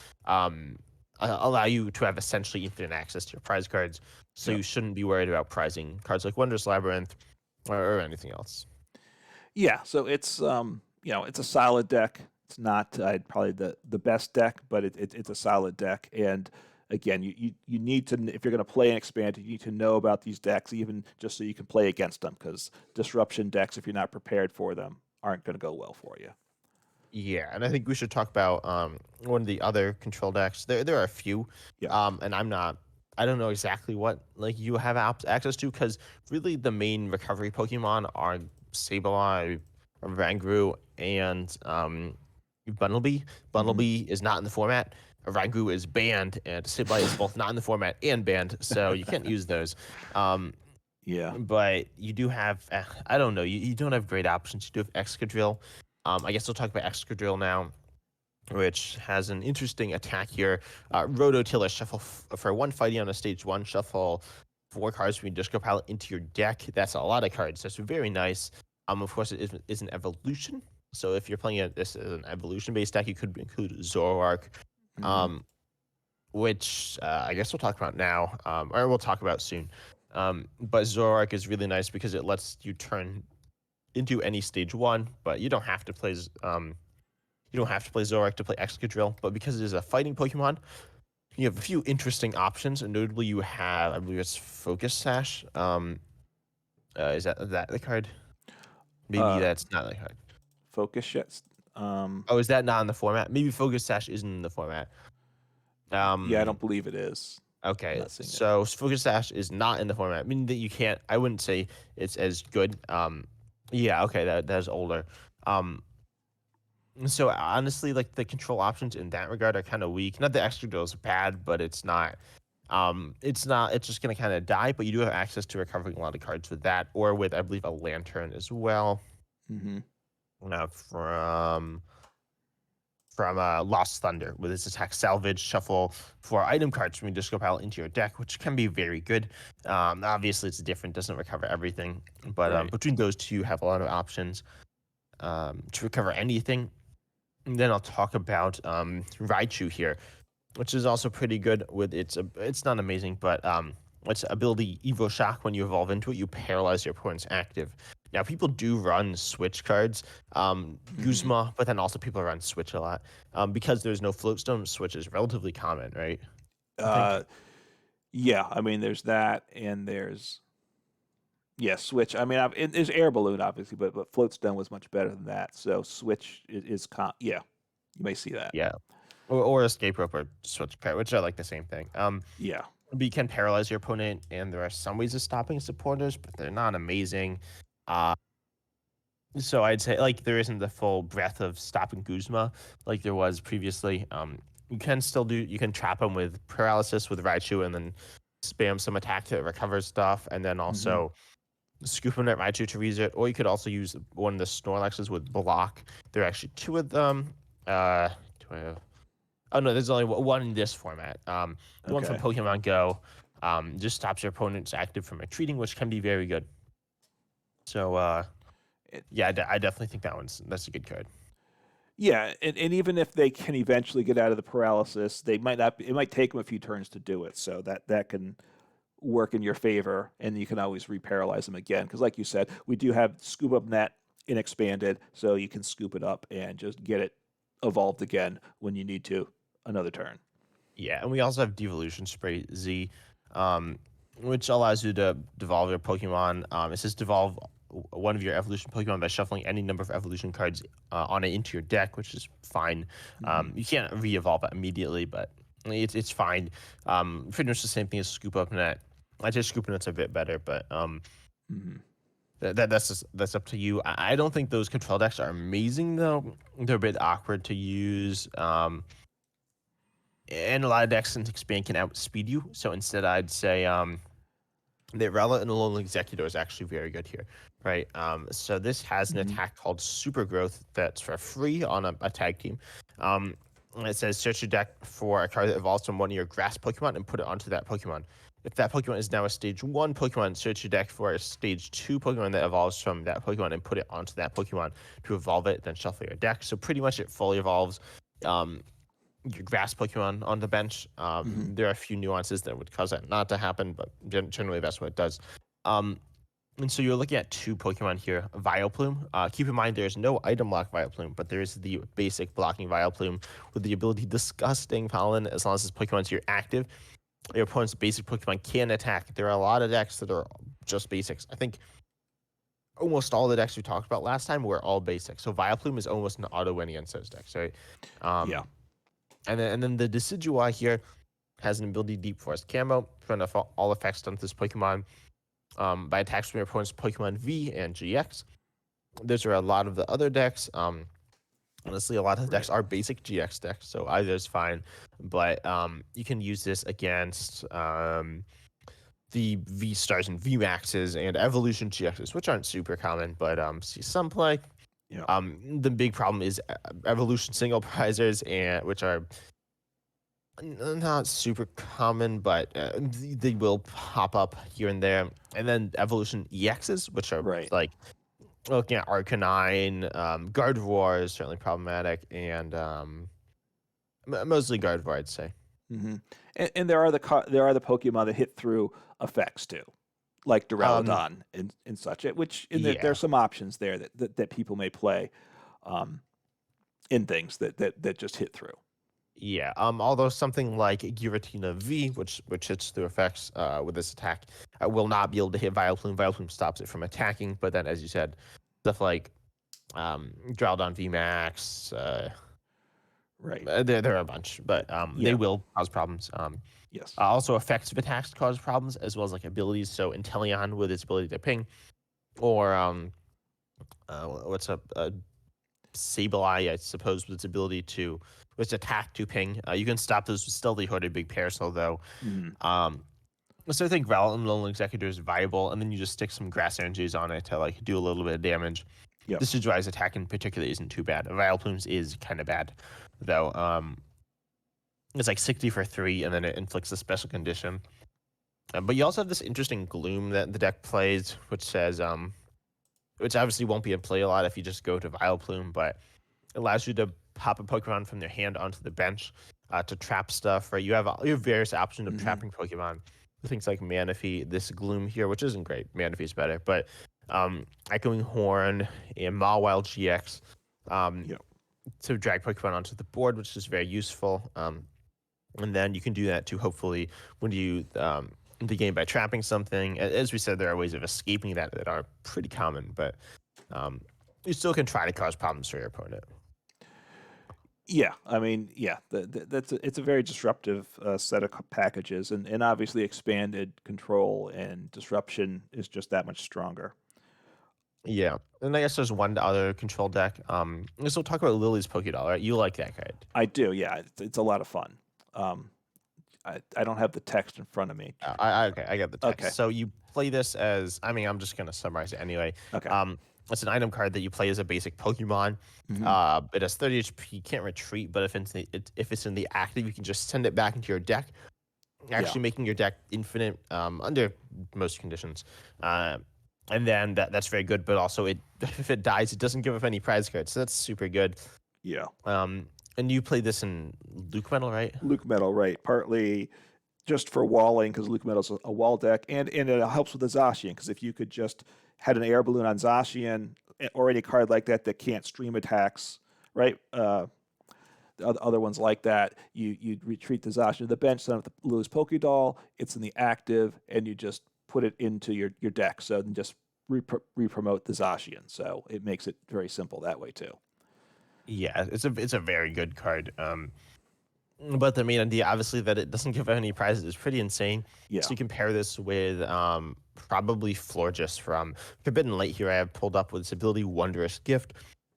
Speaker 2: allow you to have essentially infinite access to your prize cards. So
Speaker 1: Yep.
Speaker 2: you shouldn't be worried about prizing cards like Wondrous Labyrinth or anything else.
Speaker 1: Yeah, so it's it's a solid deck. It's not probably the best deck, but it's a solid deck. And again, you need to, if you're going to play an expanded, you need to know about these decks, even just so you can play against them, because disruption decks, if you're not prepared for them, aren't going to go well for you.
Speaker 2: Yeah, and I think we should talk about one of the other control decks. There are a few,
Speaker 1: Yeah.
Speaker 2: and I don't know exactly what like you have access to because really the main recovery Pokemon are Sableye, Rangru, and Bunnelby.
Speaker 1: Hmm.
Speaker 2: Bunnelby is not in the format. Rangru is banned, and Sableye is both not in the format and banned, so you can't use those. Um,
Speaker 1: Yeah.
Speaker 2: but you do have, I don't know, you don't have great options. You do have Excadrill. I guess we'll talk about Excadrill now, which has an interesting attack here. Rototiller, shuffle for one fighting on a stage 1, shuffle 4 cards from your discard pile into your deck. That's a lot of cards. That's very nice. Of course, it is an evolution. So if you're playing this as an evolution-based deck, you could include Zoroark,
Speaker 1: Hmm.
Speaker 2: um, which I guess we'll talk about now, or we'll talk about soon. But Zoroark is really nice because it lets you turn into any stage 1, but you don't have to play Zoroark to play Excadrill, but because it is a fighting Pokemon, you have a few interesting options, and notably you have, I believe it's Focus Sash. Is that the card? Maybe
Speaker 1: Uh,
Speaker 2: that's not the card.
Speaker 1: Focus shits. Um,
Speaker 2: Oh, is that not in the format? Maybe Focus Sash isn't in the format.
Speaker 1: yeah, I don't
Speaker 2: Um,
Speaker 1: believe it is. I'm
Speaker 2: okay,
Speaker 1: not seeing it.
Speaker 2: so Focus Sash is not in the format, meaning that you can't. I wouldn't say it's as good. Yeah, okay, that is older. Um, So honestly, like the control options in that regard are kind of weak. Not that extra drill is bad, but it's not. It's not. It's just gonna kind of die. But you do have access to recovering a lot of cards with that, or with I believe a lantern as well.
Speaker 1: Hmm.
Speaker 2: Now from Lost Thunder with its attack salvage, shuffle 4 item cards from your discard pile into your deck, which can be very good. Obviously it's different, doesn't recover everything, but
Speaker 1: Right.
Speaker 2: between those two, you have a lot of options to recover anything. And then I'll talk about Raichu here, which is also pretty good with it's not amazing, but its ability Evo Shock. When you evolve into it, you paralyze your opponent's active. Now people do run switch cards,
Speaker 1: Hmm.
Speaker 2: Guzma, but then also people run switch a lot because there's no float stone. Switch is relatively common, right? I think.
Speaker 1: Uh, yeah, I mean, there's that, and there's Switch. I mean, there's Air Balloon obviously, but Float Stone was much better than that. So Switch yeah, you may see that.
Speaker 2: Yeah, or escape rope or switch card, which are like the same thing.
Speaker 1: Yeah.
Speaker 2: But you can paralyze your opponent, and there are some ways of stopping supporters, but they're not amazing. Uh, So I'd say like there isn't the full breadth of stopping Guzma like there was previously. You can trap him with paralysis with Raichu and then spam some attack to recover stuff, and then
Speaker 1: Hmm.
Speaker 2: also scoop him at Raichu to reset. Or you could also use one of the Snorlaxes with block. There are actually 2 of them. Do I have? Oh no, there's only one in this format. The one from
Speaker 1: Okay.
Speaker 2: Pokemon Go just stops your opponent's active from retreating, which can be very good. So
Speaker 1: It,
Speaker 2: yeah, I definitely think that's a good card.
Speaker 1: yeah, and even if they can eventually get out of the paralysis, they might not. It might take them a few turns to do it. So that can work in your favor, and you can always reparalyze them again. Because, like you said, we do have Scoop Up Net in expanded, so you can scoop it up and just get it evolved again when you need to another turn.
Speaker 2: Yeah, and we also have Devolution Spray Z, um, which allows you to devolve your Pokemon. It says devolve one of your evolution Pokemon by shuffling any number of evolution cards on it into your deck, which is fine.
Speaker 1: Hmm.
Speaker 2: You can't re-evolve it immediately, but it's fine. Pretty much the same thing as Scoop Up Net. I just Scoop Net's a bit better, but
Speaker 1: Hmm.
Speaker 2: that's up to you. I don't think those control decks are amazing though. They're a bit awkward to use. And a lot of decks in expand can outspeed you. So instead, I'd say the Rella and the Lone Executor is actually very good here, right? So this has an
Speaker 1: Hmm.
Speaker 2: attack called Super Growth that's for free on a tag team. And it says search your deck for a card that evolves from one of your grass Pokemon and put it onto that Pokemon. If that Pokemon is now a stage 1 Pokemon, search your deck for a stage 2 Pokemon that evolves from that Pokemon and put it onto that Pokemon to evolve it, then shuffle your deck. So pretty much it fully evolves um, your grass Pokemon on the bench.
Speaker 1: Hmm.
Speaker 2: There are a few nuances that would cause that not to happen, but generally that's what it does. Um, and so you're looking at 2 Pokemon here, Vileplume. Keep in mind there's no item lock Vileplume, but there is the basic blocking Vileplume with the ability Disgusting Pollen. As long as this Pokemon's here active, your opponent's basic Pokemon can attack. There are a lot of decks that are just basics. I think almost all the decks we talked about last time were all basic. So Vileplume is almost an auto win against those decks, right?
Speaker 1: Yeah.
Speaker 2: And then the Decidueye here has an ability Deep Forest Camo, prevent all effects done to this Pokemon by attacks from your opponent's Pokemon V and GX. Those are a lot of the other decks. Honestly, a lot of the decks
Speaker 1: Right.
Speaker 2: are basic GX decks, so either is fine. But you can use this against the V Stars and V Maxes and Evolution GXs, which aren't super common, but see some play.
Speaker 1: Yeah.
Speaker 2: The big problem is Evolution single prizers, and which are not super common, but they will pop up here and there. And then Evolution EXs, which are
Speaker 1: Right.
Speaker 2: like looking at Arcanine, Gardevoir is certainly problematic, and mostly Gardevoir, I'd say.
Speaker 1: Hmm. And there are there are the Pokemon that hit through effects too, like
Speaker 2: Um,
Speaker 1: Duraludon and such. Which
Speaker 2: yeah,
Speaker 1: there's some options there that people may play um, in things that just hit through.
Speaker 2: yeah. Although something like Giratina V, which hits through effects with this attack, will not be able to hit Vileplume. Vileplume stops it from attacking, but then, as you said, stuff like Duraludon Vmax,
Speaker 1: Right.
Speaker 2: there are a bunch, but they
Speaker 1: Yeah.
Speaker 2: will cause problems.
Speaker 1: Yes.
Speaker 2: Also, effective attacks cause problems as well as like abilities. So Inteleon with its ability to ping, or what's up, Sableye, I suppose, with its ability to with its attack to ping. You can stop those with Stealthy Hooded Big Parasol though.
Speaker 1: Hmm.
Speaker 2: Um, so I think Valor and Lone Executor is viable, and then you just stick some Grass Energies on it to like do a little bit of damage.
Speaker 1: Yep.
Speaker 2: This Decidueye's attack in particular isn't too bad. Vileplume's is kind of bad, though. It's like 60 for 3, and then it inflicts a special condition. But you also have this interesting Gloom that the deck plays, which says, which obviously won't be in play a lot if you just go to Vileplume, but it allows you to pop a Pokemon from their hand onto the bench to trap stuff, right? You have various options of
Speaker 1: Hmm.
Speaker 2: trapping Pokemon. Things like Manaphy, this Gloom here, which isn't great. Manaphy's better, but Echoing Horn and Mawile GX um,
Speaker 1: Yep.
Speaker 2: to drag Pokemon onto the board, which is very useful. And then you can do that to hopefully when you the game by trapping something. As we said, there are ways of escaping that are pretty common, but um, you still can try to cause problems for your opponent.
Speaker 1: Yeah, I mean, yeah, it's a very disruptive set of packages, and obviously expanded control and disruption is just that much stronger.
Speaker 2: Yeah, and I guess there's one other control deck. So we'll talk about Lily's Pokédoll, right? You like that card?
Speaker 1: I do, yeah, it's a lot of fun. Um, I don't have the text in front of me.
Speaker 2: Okay, I got the
Speaker 1: Okay,
Speaker 2: text. So you play this as, I mean, I'm just gonna summarize it anyway.
Speaker 1: okay.
Speaker 2: Um, it's an item card that you play as a basic Pokemon.
Speaker 1: Hmm.
Speaker 2: It has 30 HP, can't retreat, but if it's in the active, you can just send it back into your deck,
Speaker 1: Yeah,
Speaker 2: actually making your deck infinite under most conditions. Uh, and then that's very good, but also it if it dies, it doesn't give up any prize cards, so that's super good.
Speaker 1: yeah.
Speaker 2: Um, and you play this in Luke Metal, right?
Speaker 1: Luke Metal, right? Partly just for walling because Luke Metal's a wall deck, and it helps with the Zacian because if you could just had an air balloon on Zacian or any card like that that can't stream attacks, right? The other ones like that, you retreat the Zacian to the bench, send up the Lily's Pokédoll, it's in the active, and you just put it into your deck. So then just re-promote the Zacian. So it makes it very simple that way too.
Speaker 2: Yeah, it's a very good card. But the main idea, obviously, that it doesn't give out any prizes is pretty insane.
Speaker 1: Yeah.
Speaker 2: So you compare this with probably Florges from Forbidden Light here. I have pulled up with its ability Wondrous Gift.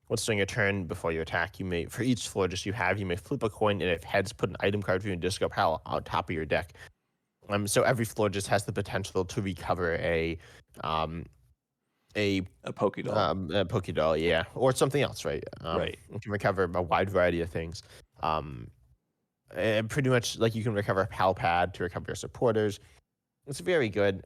Speaker 2: Once during your turn before you attack, you may for each Florges you have, you may flip a coin, and if heads, put an item card from your discard pile on top of your deck. So every Florges has the potential to recover um, a
Speaker 1: Pokédoll.
Speaker 2: a Pokédoll, yeah, or something else, right?
Speaker 1: Right.
Speaker 2: You can recover a wide variety of things. And pretty much like you can recover a Pal Pad to recover your supporters. It's very good.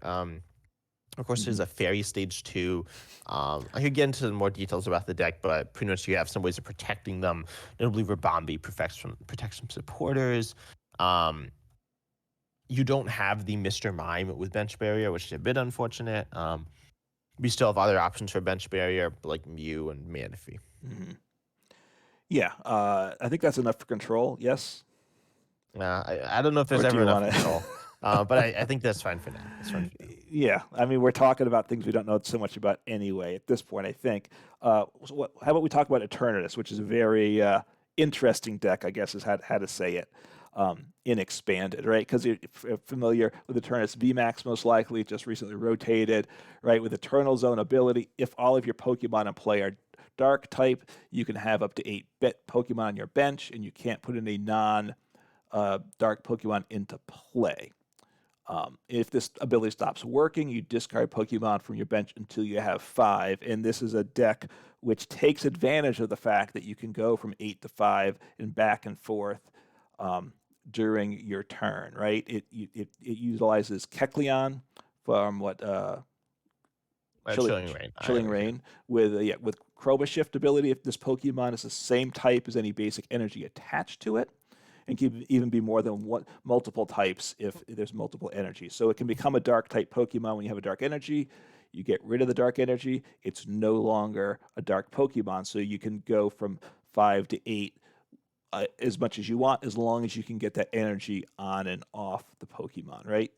Speaker 2: Of course, there's a Fairy Stage 2. I could get into more details about the deck, but pretty much you have some ways of protecting them. Notably, Rabombi protects from supporters. You don't have the Mr. Mime with Bench Barrier, which is a bit unfortunate. We still have other options for Bench Barrier, like Mew and Manaphy.
Speaker 1: Yeah, I think that's enough for control. Yes.
Speaker 2: I don't know if there's ever enough control. But I think that's fine for now.
Speaker 1: Yeah, I mean, we're talking about things we don't know so much about anyway at this point, I think. How about we talk about Eternatus, which is a very interesting deck, I guess is how to say it, in Expanded, right? Because you're familiar with Eternatus Vmax, most likely, just recently rotated, right? With Eternal Zone ability, if all of your Pokemon in play are Dark type, you can have up to 8 Pokemon on your bench, and you can't put any non-Dark Pokemon into play. If this ability stops working, you discard Pokemon from your bench until you have 5. And this is a deck which takes advantage of the fact that you can go from 8 to 5 and back and forth during your turn, right? It utilizes Kecleon from Chilling Rain with Chroma Shift ability. If this Pokemon is the same type as any basic energy attached to it, and can even be more than multiple types if there's multiple energies. So it can become a dark type Pokemon when you have a dark energy. You get rid of the dark energy, it's no longer a dark Pokemon. So you can go from 5 to 8 as much as you want, as long as you can get that energy on and off the Pokemon, right?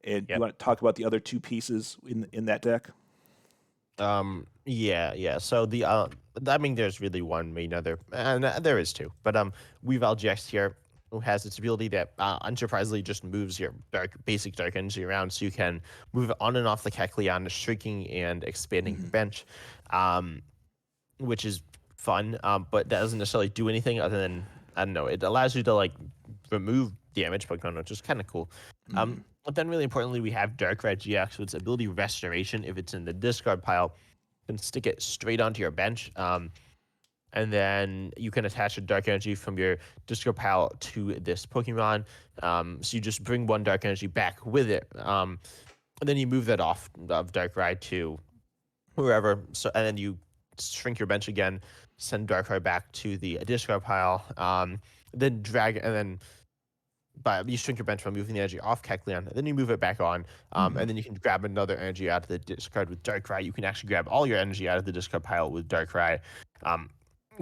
Speaker 1: And you want to talk about the other two pieces in that deck?
Speaker 2: Yeah. So I mean, there's really one main other, and there is two, but Weavile GX here who has its ability that unsurprisingly just moves your basic dark energy around, so you can move it on and off the Kecleon, shrinking and expanding the bench, which is fun, but that doesn't necessarily do anything other than, I don't know, it allows you to like remove damage Pokemon, which is kind of cool. But then really importantly, we have Darkrai GX with its ability Restoration. If it's in the discard pile, you can stick it straight onto your bench. And then you can attach a Dark Energy from your discard pile to this Pokemon. So you just bring one Dark Energy back with it. And then you move that off of Darkrai to wherever. So, and then you shrink your bench again, send Darkrai back to the discard pile. Then drag, and then you shrink your bench by moving the energy off Kecleon, and then you move it back on, and then you can grab another energy out of the discard with Darkrai. You can actually grab all your energy out of the discard pile with Darkrai.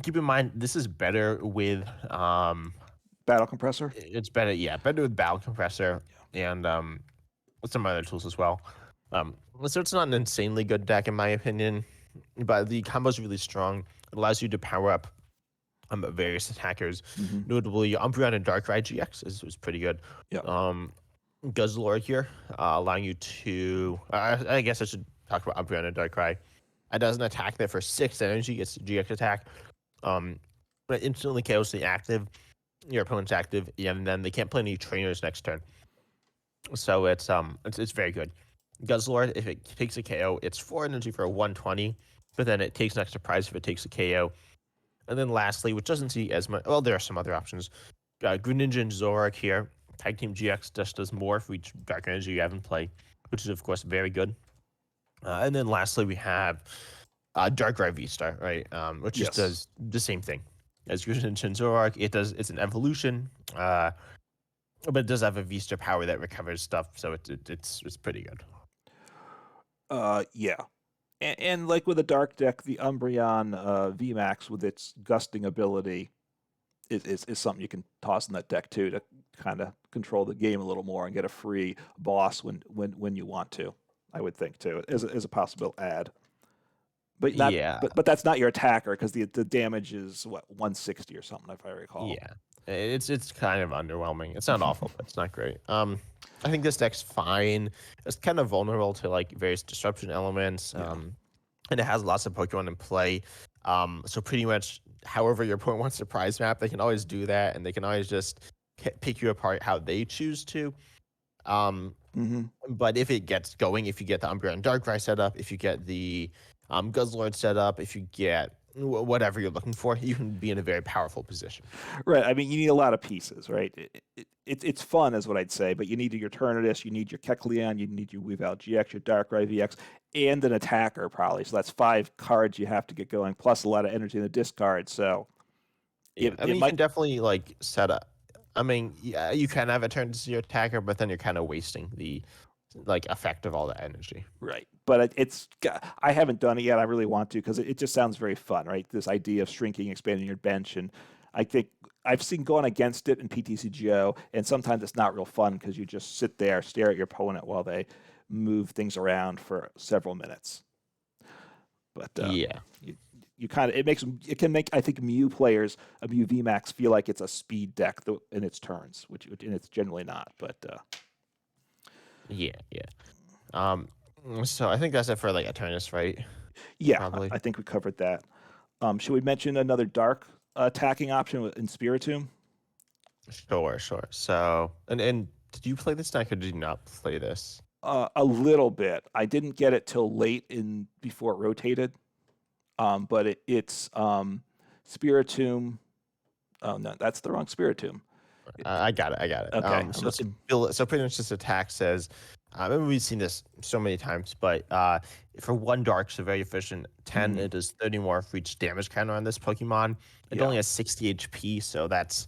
Speaker 2: Keep in mind, this is better with
Speaker 1: Battle Compressor.
Speaker 2: It's better with Battle Compressor and with some other tools as well. So it's not an insanely good deck in my opinion, but the combo is really strong. It allows you to power up various attackers, notably Umbreon and Darkrai GX is pretty good. Guzzlord here, allowing you to, I guess I should talk about Umbreon and Darkrai. It does an attack that for 6 energy, it's a GX attack. But it instantly KOs the active, your opponent's active, and then they can't play any trainers next turn. So it's very good. Guzzlord, if it takes a KO, it's 4 energy for a 120, but then it takes next to prize if it takes a KO. And then lastly, which doesn't see as much, well, there are some other options. Greninja and Zoroark here. Tag Team GX just does more for each Dark Energy you have in play, which is, of course, very good. And then lastly, we have Darkrai V-Star, right? Which just does the same thing as Greninja and Zoroark. It's an evolution, but it does have a V-Star power that recovers stuff, so it's pretty good.
Speaker 1: Yeah. And like with a dark deck, the Umbreon Vmax with its gusting ability is something you can toss in that deck too to kind of control the game a little more and get a free boss when you want to. I would think too, as a possible add. But but that's not your attacker because the damage is 160 or something if I recall.
Speaker 2: Yeah, it's kind of underwhelming. It's not awful, but it's not great. I think this deck's fine. It's kind of vulnerable to like various disruption elements. And it has lots of Pokemon in play. So pretty much, however your opponent wants to prize map, they can always do that, and they can always just pick you apart how they choose to. Um,
Speaker 1: Mm-hmm.
Speaker 2: but if it gets going, if you get the Umbreon Darkrai set up, if you get the Guzzlord set up, if you get whatever you're looking for, you can be in a very powerful position.
Speaker 1: Right. I mean, you need a lot of pieces, right? It's fun, is what I'd say, but you need your Eternatus, you need your Kecleon, you need your Weavile GX, your Darkrai VX, and an attacker probably. So that's 5 cards you have to get going, plus a lot of energy in the discard. So
Speaker 2: Yeah, I
Speaker 1: it
Speaker 2: mean, you
Speaker 1: might.
Speaker 2: can definitely like set up. I mean, yeah, you can have it turned into your attacker, but then you're kind of wasting the like effect of all the energy.
Speaker 1: Right. But I haven't done it yet. I really want to because it just sounds very fun, right? This idea of shrinking, expanding your bench. And I think I've seen going against it in PTCGO, and sometimes it's not real fun because you just sit there, stare at your opponent while they move things around for several minutes. But
Speaker 2: Yeah.
Speaker 1: you kind of, it can make, I think, Mew players, a Mew VMAX, feel like it's a speed deck in its turns, and it's generally not. But
Speaker 2: Yeah, yeah. Um, so I think that's it for like Eternus, right?
Speaker 1: yeah,
Speaker 2: Probably.
Speaker 1: I think we covered that. Should we mention another dark attacking option in Spiritomb?
Speaker 2: Sure, sure. So, and did you play this deck or did you not play this?
Speaker 1: A little bit. I didn't get it till late in before it rotated. But it's Spiritomb. Oh no, that's the wrong Spiritomb.
Speaker 2: I got it. I got it.
Speaker 1: Okay,
Speaker 2: So to build, so pretty much this attack says, I mean, we've seen this so many times, but for one dark, so very efficient. 10,
Speaker 1: Mhm.
Speaker 2: it does 30 more for each damage counter on this Pokemon. It
Speaker 1: Yeah,
Speaker 2: only has 60 HP, so that's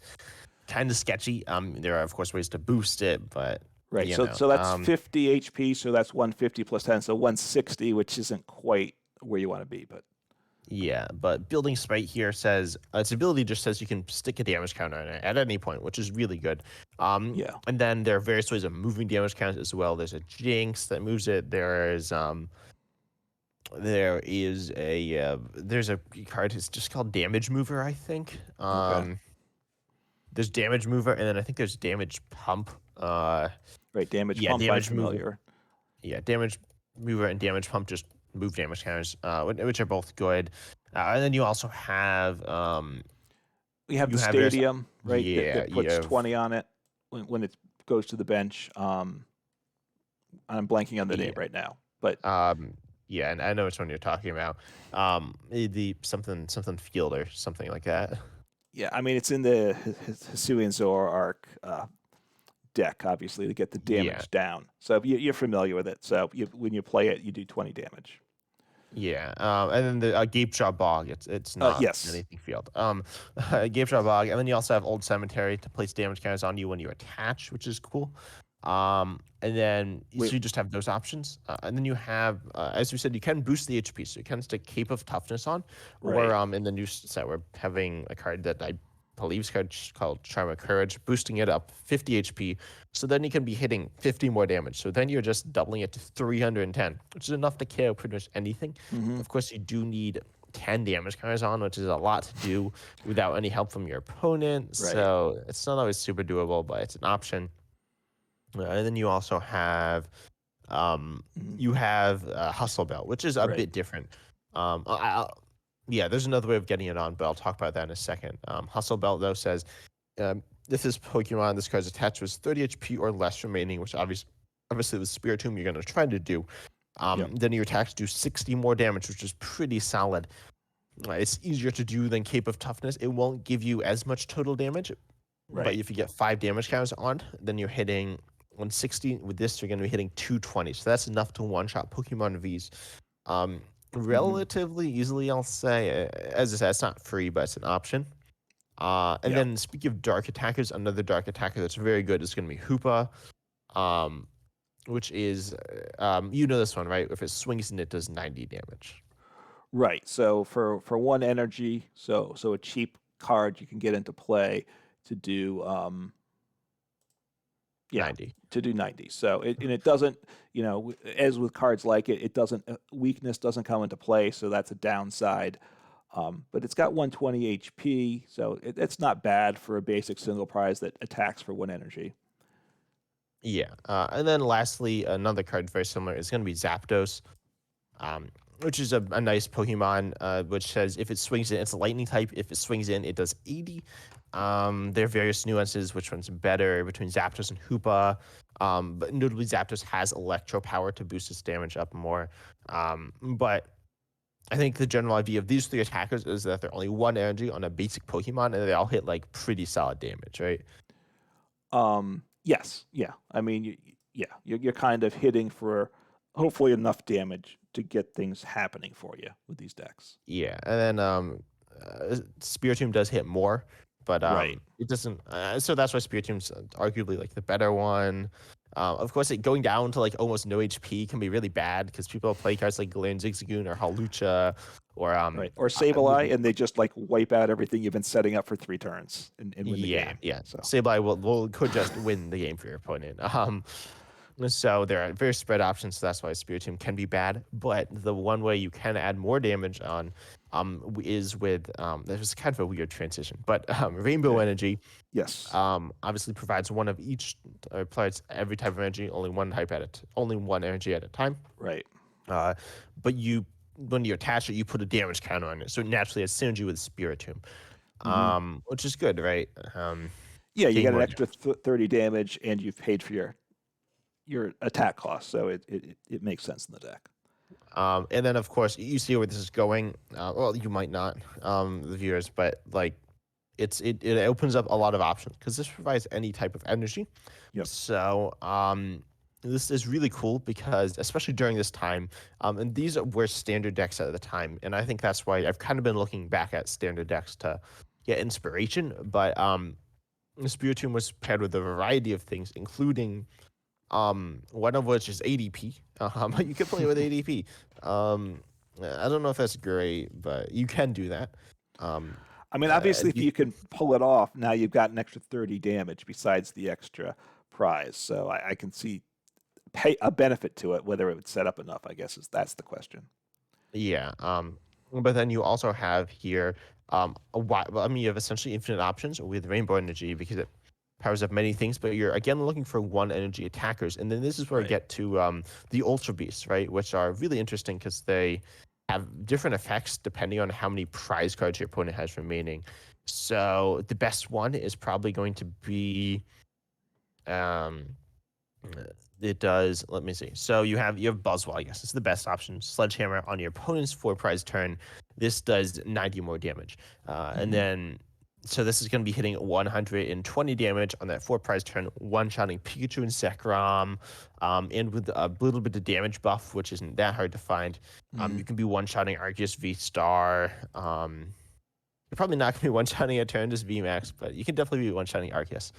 Speaker 2: kind of sketchy. There are of course ways to boost it, but
Speaker 1: right.
Speaker 2: you
Speaker 1: So
Speaker 2: know,
Speaker 1: that's 50 HP. So that's 150 plus 10, so 160, which isn't quite where you want to be, but
Speaker 2: yeah. But building Spite here says its ability just says you can stick a damage counter on it at any point, which is really good.
Speaker 1: yeah.
Speaker 2: And then there are various ways of moving damage counters as well. There's a Jinx that moves it. There's a card. It's just called Damage Mover, I think.
Speaker 1: Okay.
Speaker 2: There's Damage Mover, and then I think there's Damage Pump.
Speaker 1: Right. Damage
Speaker 2: Yeah,
Speaker 1: pump. I'm
Speaker 2: Damage Mover.
Speaker 1: familiar.
Speaker 2: Yeah, Damage Mover and Damage Pump just move damage counters, which are both good. And then you also have
Speaker 1: We have
Speaker 2: you
Speaker 1: the
Speaker 2: have various
Speaker 1: stadium, right?
Speaker 2: yeah,
Speaker 1: That
Speaker 2: you
Speaker 1: puts
Speaker 2: have
Speaker 1: 20 on it when it goes to the bench. I'm blanking on the name
Speaker 2: yeah.
Speaker 1: right now, but
Speaker 2: Yeah, and I know which one you're talking about. The something field or something like that.
Speaker 1: yeah, I mean it's in the Hisuian Zoroark deck, obviously, to get the
Speaker 2: Yeah,
Speaker 1: damage down. So you're familiar with it. So when you play it, you do 20 damage.
Speaker 2: yeah. And then the Gape Jaw Bog. It's not
Speaker 1: Yes.
Speaker 2: anything field. Gape Jaw Bog, and then you also have Old Cemetery to place damage counters on you when you attach, which is cool. And then so
Speaker 1: Wait,
Speaker 2: you just have those options, and then you have, as we said, you can boost the HP, so you can stick Cape of Toughness on, or
Speaker 1: right.
Speaker 2: in the new set we're having a card that I believe is called Charm of Courage, boosting it up 50 HP, so then you can be hitting 50 more damage. So then you're just doubling it to 310, which is enough to KO pretty much anything.
Speaker 1: Mm-hmm.
Speaker 2: Of course, you do need 10 damage counters on, which is a lot to do without any help from your opponent.
Speaker 1: Right.
Speaker 2: So it's not always super doable, but it's an option. And then you also have
Speaker 1: Mm-hmm.
Speaker 2: Hustle Belt, which is a
Speaker 1: Right.
Speaker 2: bit different. Yeah, there's another way of getting it on, but I'll talk about that in a second. Hustle Belt though says if this Pokemon, this card's attached was 30 HP or less remaining, which obviously with Spiritomb you're going to try to do.
Speaker 1: Yep.
Speaker 2: Then your attacks do 60 more damage, which is pretty solid. It's easier to do than Cape of Toughness. It won't give you as much total damage, but
Speaker 1: Right.
Speaker 2: if you get 5 damage counters on, then you're hitting 160. With this, you're going to be hitting 220. So that's enough to one-shot Pokemon Vs. Relatively easily, I'll say. As I said, it's not free, but it's an option. And
Speaker 1: Yeah.
Speaker 2: then speaking of dark attackers, another dark attacker that's very good is going to be Hoopa, which is, you know this one, right? If it swings and it does 90 damage.
Speaker 1: Right. So for one energy, so a cheap card you can get into play to do yeah,
Speaker 2: 90.
Speaker 1: to do 90. So it doesn't, as with cards like it doesn't, weakness doesn't come into play, so that's a downside. But it's got 120 HP, so it's not bad for a basic single prize that attacks for one energy.
Speaker 2: Yeah. And then lastly, another card very similar is going to be Zapdos. which is a nice Pokemon, which says if it swings in, it's a lightning type. If it swings in, it does 80. There are various nuances, which one's better between Zapdos and Hoopa. But notably, Zapdos has electro power to boost its damage up more. But I think the general idea of these three attackers is that they're only one energy on a basic Pokemon, and they all hit like pretty solid damage, right?
Speaker 1: Yes, yeah. I mean, you're kind of hitting for hopefully enough damage to get things happening for you with these decks.
Speaker 2: Yeah, and then Spiritomb does hit more, but
Speaker 1: Right.
Speaker 2: it doesn't. So that's why Spiritomb's arguably like the better one. Of course, going down to like almost no HP can be really bad because people play cards like Galarian Zigzagoon or Hawlucha or
Speaker 1: Right. Or Sableye, and they just like wipe out everything you've been setting up for 3 turns and win the game.
Speaker 2: Yeah.
Speaker 1: So
Speaker 2: Sableye could just win the game for your opponent. So there are very spread options, so that's why Spiritomb can be bad. But the one way you can add more damage on is with that was kind of a weird transition, but Rainbow Energy.
Speaker 1: yes.
Speaker 2: Obviously provides one of each, applies every type of energy, only one energy at a time.
Speaker 1: Right.
Speaker 2: But when you attach it, you put a damage counter on it, so it naturally has synergy with Spiritomb, which is good, right?
Speaker 1: Yeah, you get an
Speaker 2: more
Speaker 1: extra 30 damage, and you've paid for your attack cost, so it makes sense in the deck.
Speaker 2: And then of course you see where this is going. Well, you might not, the viewers, but like it opens up a lot of options because this provides any type of energy.
Speaker 1: Yep.
Speaker 2: So this is really cool because especially during this time, and these were standard decks at the time, and I think that's why I've kind of been looking back at standard decks to get inspiration. But Spiritomb was paired with a variety of things, including one of which is ADP. You can play with ADP. I don't know if that's great, but you can do that.
Speaker 1: I mean, obviously, if you can pull it off, now you've got an extra 30 damage besides the extra prize. So I can see a benefit to it. Whether it would set up enough, I guess, that's the question.
Speaker 2: Yeah. But then you also have here, you have essentially infinite options with Rainbow Energy because it powers up many things, but you're again looking for one energy attackers. And then this is where I get to the Ultra Beasts, right? Which are really interesting because they have different effects depending on how many prize cards your opponent has remaining. So the best one is probably going to be it does, let me see. So you have Buzzwole, I guess. It's the best option. Sledgehammer on your opponent's 4 prize turn. This does 90 more damage. And then so this is going to be hitting 120 damage on that 4 prize turn, one-shotting Pikachu and Zekrom, and with a little bit of damage buff, which isn't that hard to find. You can be one-shotting Arceus V-Star. You're probably not going to be one-shotting Eternatus Vmax, but you can definitely be one-shotting Arceus,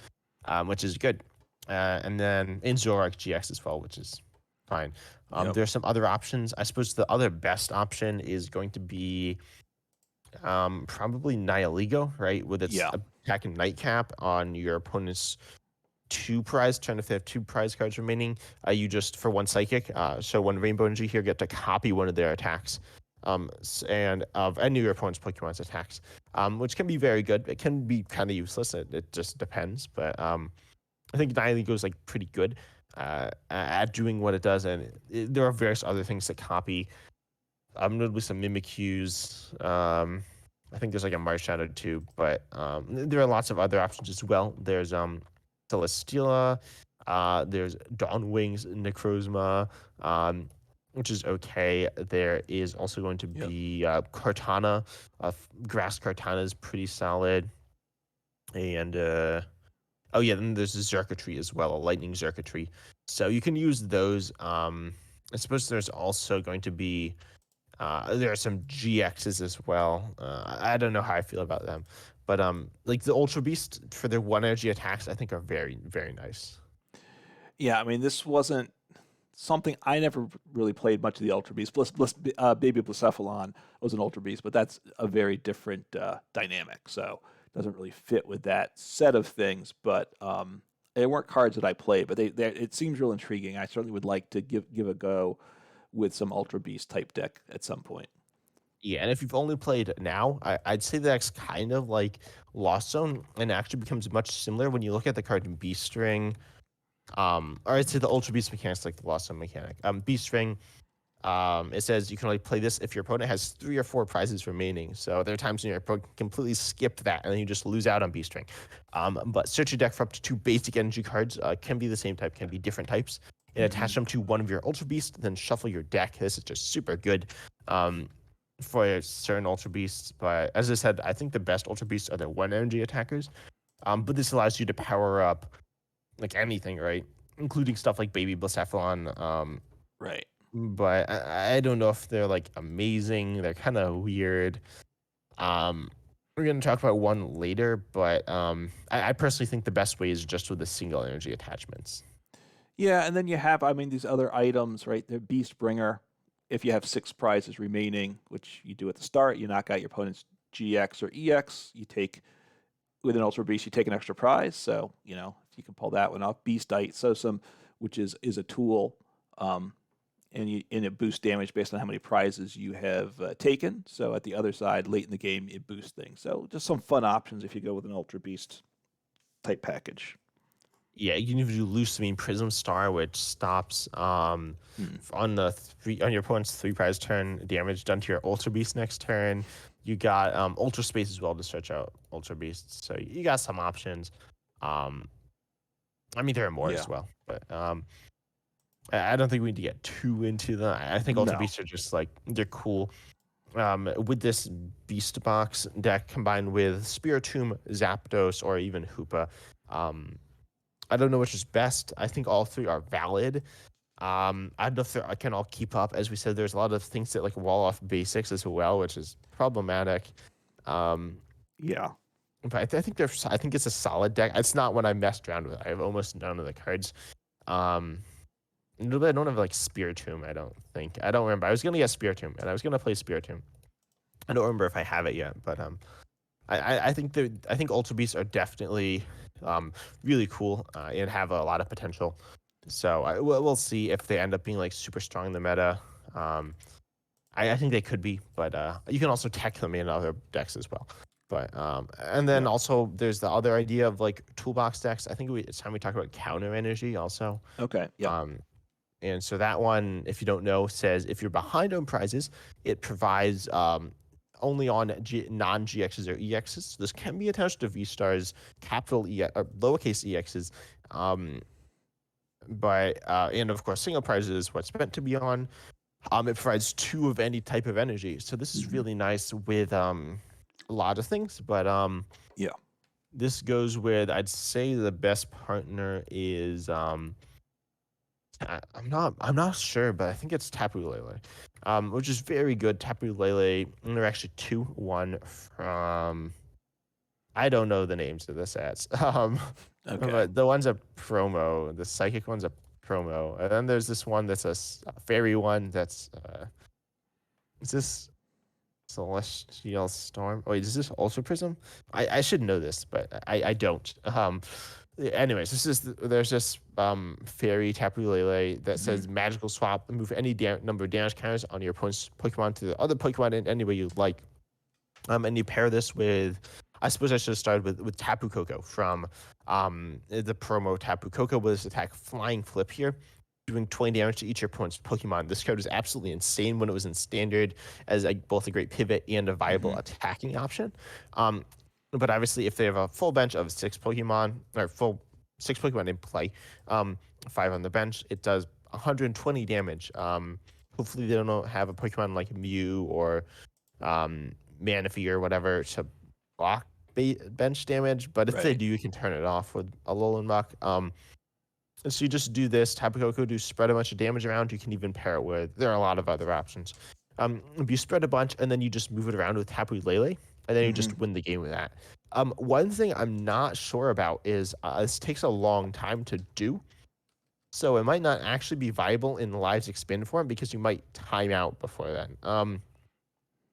Speaker 2: which is good. And then in Zoroark GX as well, which is fine. There are some other options. I suppose the other best option is going to be probably Nihilego, right? With its attack and nightcap on your opponent's 2 prize turn. If they have 2 prize cards remaining, you just, for 1 psychic, so when Rainbow Energy here, get to copy one of their attacks. And of any of your opponent's Pokemon's attacks, which can be very good. It can be kind of useless. It just depends. But I think Nihilego is like pretty good at doing what it does. And there are various other things that copy. Notably some Mimikyus. I think there's like a Marshadow too, but there are lots of other options as well. There's Celesteela, there's Dawnwing's Necrozma, which is okay. There is also going to be Kartana. Grass Kartana is pretty solid. And then there's a Xurkitree as well, a Lightning Xurkitree. So you can use those. I suppose there's also going to be there are some GXs as well. I don't know how I feel about them, but like the Ultra Beast for their 1 energy attacks, I think are very, very nice.
Speaker 1: Yeah, I mean, this wasn't something I never really played much of the Ultra Beast. Baby Blacephalon was an Ultra Beast, but that's a very different dynamic, so it doesn't really fit with that set of things. But they weren't cards that I played, but it seems real intriguing. I certainly would like to give a go with some Ultra Beast type deck at some point.
Speaker 2: Yeah, and if you've only played now, I'd say that's kind of like Lost Zone, and actually becomes much similar when you look at the card Beast String. Or I'd say the Ultra Beast mechanics like the Lost Zone mechanic. Beast String, It says you can only play this if your opponent has 3 or 4 prizes remaining. So there are times when your opponent can completely skip that, and then you just lose out on Beast Ring. But search your deck for up to 2 basic energy cards. Can be the same type, can be different types, and attach them to one of your Ultra Beasts. Then shuffle your deck. This is just super good for certain Ultra Beasts. But as I said, I think the best Ultra Beasts are the 1 energy attackers. But this allows you to power up like anything, right? Including stuff like Baby Blacephalon.
Speaker 1: Right.
Speaker 2: But I don't know if they're like amazing. They're kind of weird. We're gonna talk about one later, but I personally think the best way is just with the single energy attachments.
Speaker 1: Yeah, and then you have, I mean, these other items, right? The Beast Bringer. If you have 6 prizes remaining, which you do at the start, you knock out your opponent's GX or EX. You take with an Ultra Beast, you take an extra prize. So you know if you can pull that one off. Beastite Sosum, which is a tool. And it boosts damage based on how many prizes you have taken. So at the other side, late in the game, it boosts things. So just some fun options if you go with an Ultra Beast type package.
Speaker 2: Yeah, you can even do Loose Beam Prism Star, which stops on your opponent's 3 prize turn damage done to your Ultra Beast next turn. You got Ultra Space as well to stretch out Ultra Beasts. So you got some options. I mean, there are more as well, but I don't think we need to get too into them. I think Ultra Beasts are just like, they're cool. With this Beast Box deck combined with Spritomb, Zapdos, or even Hoopa, I don't know which is best. I think all 3 are valid. I don't know if I can all keep up. As we said, there's a lot of things that like wall off basics as well, which is problematic.
Speaker 1: Yeah.
Speaker 2: But I think I think it's a solid deck. It's not one I messed around with. I have almost none of the cards. I don't have like Spiritomb, I don't think. I don't remember. I was gonna get Spiritomb, and I was gonna play Spiritomb. I don't remember if I have it yet, but I think Ultra Beasts are definitely really cool and have a lot of potential. So we'll see if they end up being like super strong in the meta. I think they could be, but you can also tech them in other decks as well. But and then also there's the other idea of like toolbox decks. I think it's time we talk about counter energy also.
Speaker 1: Okay. Yeah.
Speaker 2: And so that one, if you don't know, says if you're behind on prizes, it provides only on non-GXs or EXs. So this can be attached to V-Stars, capital E or lowercase EXs. But and of course, single prizes is what's meant to be on. It provides 2 of any type of energy. So this is really nice with a lot of things. But
Speaker 1: yeah.
Speaker 2: This goes with, I'd say the best partner is I'm not sure, but I think it's Tapu Lele, which is very good. Tapu Lele, and they're actually 2, 1 from, I don't know the names of the sets. But the one's a promo, the psychic one's a promo, and then there's this one that's a fairy one that's is this Celestial Storm? Wait, is this Ultra Prism? I should know this, but I don't. Anyways, there's this fairy Tapu Lele that says magical swap, move any number of damage counters on your opponent's Pokemon to the other Pokemon in any way you like. And you pair this with, I suppose I should have started with Tapu Koko from the promo Tapu Koko with this attack Flying Flip here, doing 20 damage to each of your opponent's Pokemon. This card was absolutely insane when it was in standard as both a great pivot and a viable attacking option. But obviously, if they have a full bench of 6 Pokemon, or full 6 Pokemon in play, 5 on the bench, it does 120 damage. Hopefully, they don't have a Pokemon like Mew or Manaphy or whatever to block bench damage. But if they do, you can turn it off with a Alolan Muck. So you just do this, Tapu Koko, do spread a bunch of damage around. You can even pair it with, there are a lot of other options. You spread a bunch, and then you just move it around with Tapu Lele, and then you just win the game with that. One thing I'm not sure about is this takes a long time to do. So it might not actually be viable in Lives Expand form because you might time out before then,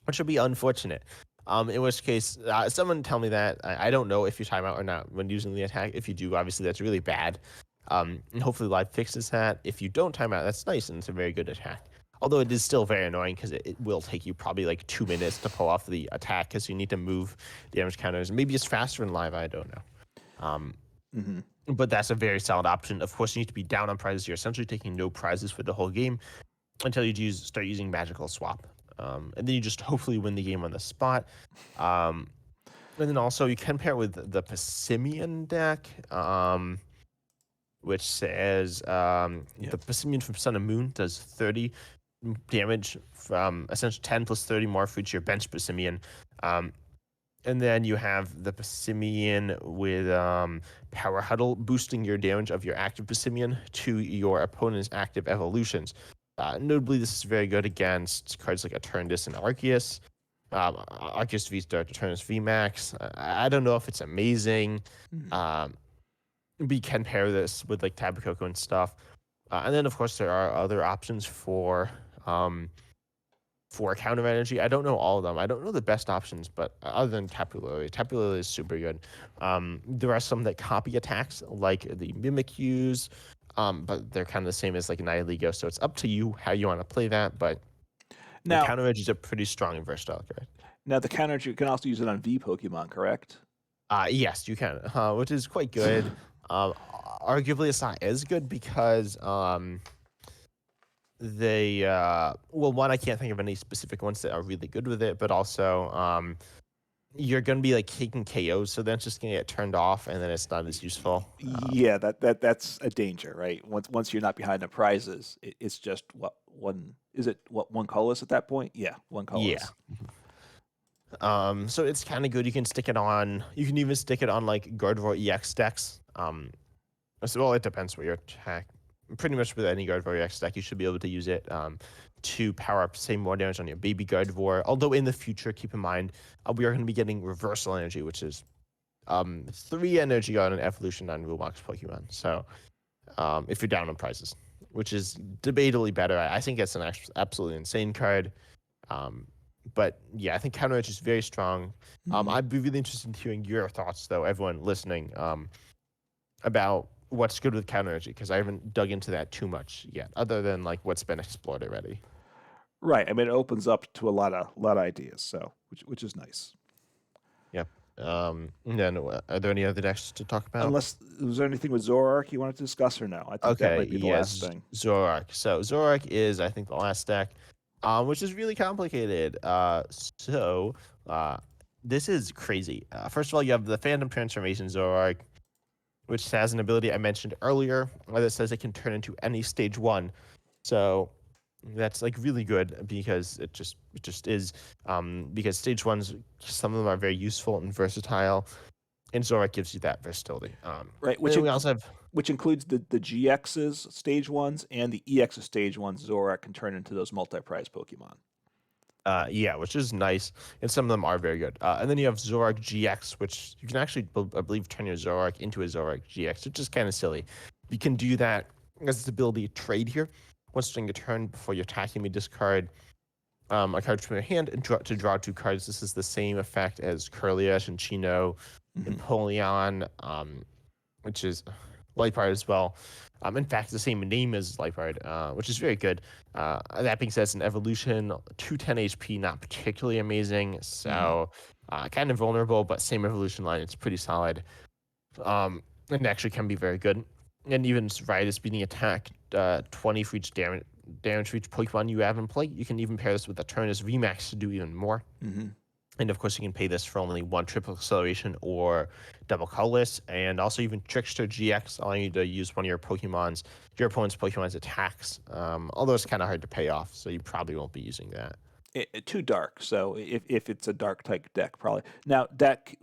Speaker 2: which would be unfortunate. In which case, someone tell me that. I don't know if you time out or not when using the attack. If you do, obviously that's really bad. And hopefully Live fixes that. If you don't time out, that's nice, and it's a very good attack. Although it is still very annoying because it will take you probably like 2 minutes to pull off the attack because you need to move damage counters. Maybe it's faster in Live, I don't know. But that's a very solid option. Of course, you need to be down on prizes. You're essentially taking no prizes for the whole game. until you start using magical swap. And then you just hopefully win the game on the spot. Um, and then also you can pair with the Pessimian deck, which says
Speaker 1: Yeah.
Speaker 2: the Pessimian from Sun and Moon does 30 damage from essentially 10 plus 30 more for each your bench Pessimian. And then you have the Pessimian with Power Huddle, boosting your damage of your active Pessimian to your opponent's active evolutions. Notably, this is very good against cards like Eternatus and Arceus. Arceus V Star, Eternatus Vmax. I don't know if it's amazing.
Speaker 1: Mhm.
Speaker 2: But you can pair this with like Tapu Koko and stuff. And then, of course, there are other options for counter energy. I don't know all of them. I don't know the best options, but other than Tapu Lily is super good. There are some that copy attacks, like the Mimikyu, but they're kind of the same as like Nihilego. So it's up to you how you want to play that. But the
Speaker 1: Now,
Speaker 2: counter energy is a pretty strong and versatile card.
Speaker 1: now the counter you can also use it on V Pokemon, correct?
Speaker 2: Yes, you can, which is quite good. Um, Arguably, it's not as good because they well, one, I can't think of any specific ones that are really good with it, but also you're gonna be like taking KOs, so then it's just gonna get turned off, and then it's not as useful.
Speaker 1: Yeah, that's a danger, right? Once you're not behind the prizes, it's just what one is it? What, one colorless at that point? Yeah, one
Speaker 2: Yeah.
Speaker 1: colorless.
Speaker 2: So it's kind of good. You can stick it on. You can even stick it on like Gardevoir EX decks. So, well, it depends what your attack. Pretty much with any Gardevoir EX deck, you should be able to use it to power up, say, more damage on your baby Gardevoir. Although in the future, keep in mind, we are going to be getting reversal energy, which is 3 energy on an evolution on Vmax Pokemon. So if you're down on prizes, which is debatably better. I think it's an absolutely insane card. Um, but yeah, I think counter edge is very strong.
Speaker 1: Mhm.
Speaker 2: I'd be really interested in hearing your thoughts, though, everyone listening, about what's good with counter energy, because I haven't dug into that too much yet, other than like what's been explored already.
Speaker 1: Right. I mean, it opens up to a lot of ideas, so which is nice.
Speaker 2: Yep. And then are there any other decks to talk about?
Speaker 1: Unless was there anything with Zoroark you wanted to discuss or no? I think that
Speaker 2: Okay,
Speaker 1: might be the last
Speaker 2: yes,
Speaker 1: thing.
Speaker 2: Zoroark. So Zoroark is, I think, the last deck, which is really complicated. So uh, this is crazy. First of all, you have the Phantom Transformation Zoroark, which has an ability I mentioned earlier that says it can turn into any stage 1. So that's like really good because it just is. Because stage 1s, some of them are very useful and versatile, and Zoroark gives you that versatility.
Speaker 1: Right,
Speaker 2: And then we also have
Speaker 1: which includes the GX's stage ones and the EX's stage ones. Zoroark can turn into those multi-prize Pokemon.
Speaker 2: yeah, which is nice, and some of them are very good. And then you have Zoroark GX, which you can actually, I believe, turn your Zoroark into a Zoroark GX, which is kind of silly. You can do that as its ability to trade here. Once during your turn, before you're attacking me, discard a card from your hand and draw 2 cards. This is the same effect as Curliash and Chino,
Speaker 1: Hmm.
Speaker 2: Empoleon, which is Liepard as well. In fact, the same name as Liepard, which is very good. That being said, it's an evolution, 210 HP, not particularly amazing.
Speaker 1: Hmm.
Speaker 2: So kind of vulnerable, but same evolution line. It's pretty solid. And actually can be very good. And even right is beating attack 20 for each damage for each Pokemon you have in play. You can even pair this with Eternatus Vmax to do even more.
Speaker 1: Hmm.
Speaker 2: And of course, you can pay this for only 1 triple acceleration or double colorless, and also even Trickster GX, allowing you to use one of your opponent's Pokemon's attacks. Although it's kind of hard to pay off, so you probably won't be using that.
Speaker 1: Too dark. So if it's a dark type deck, probably now deck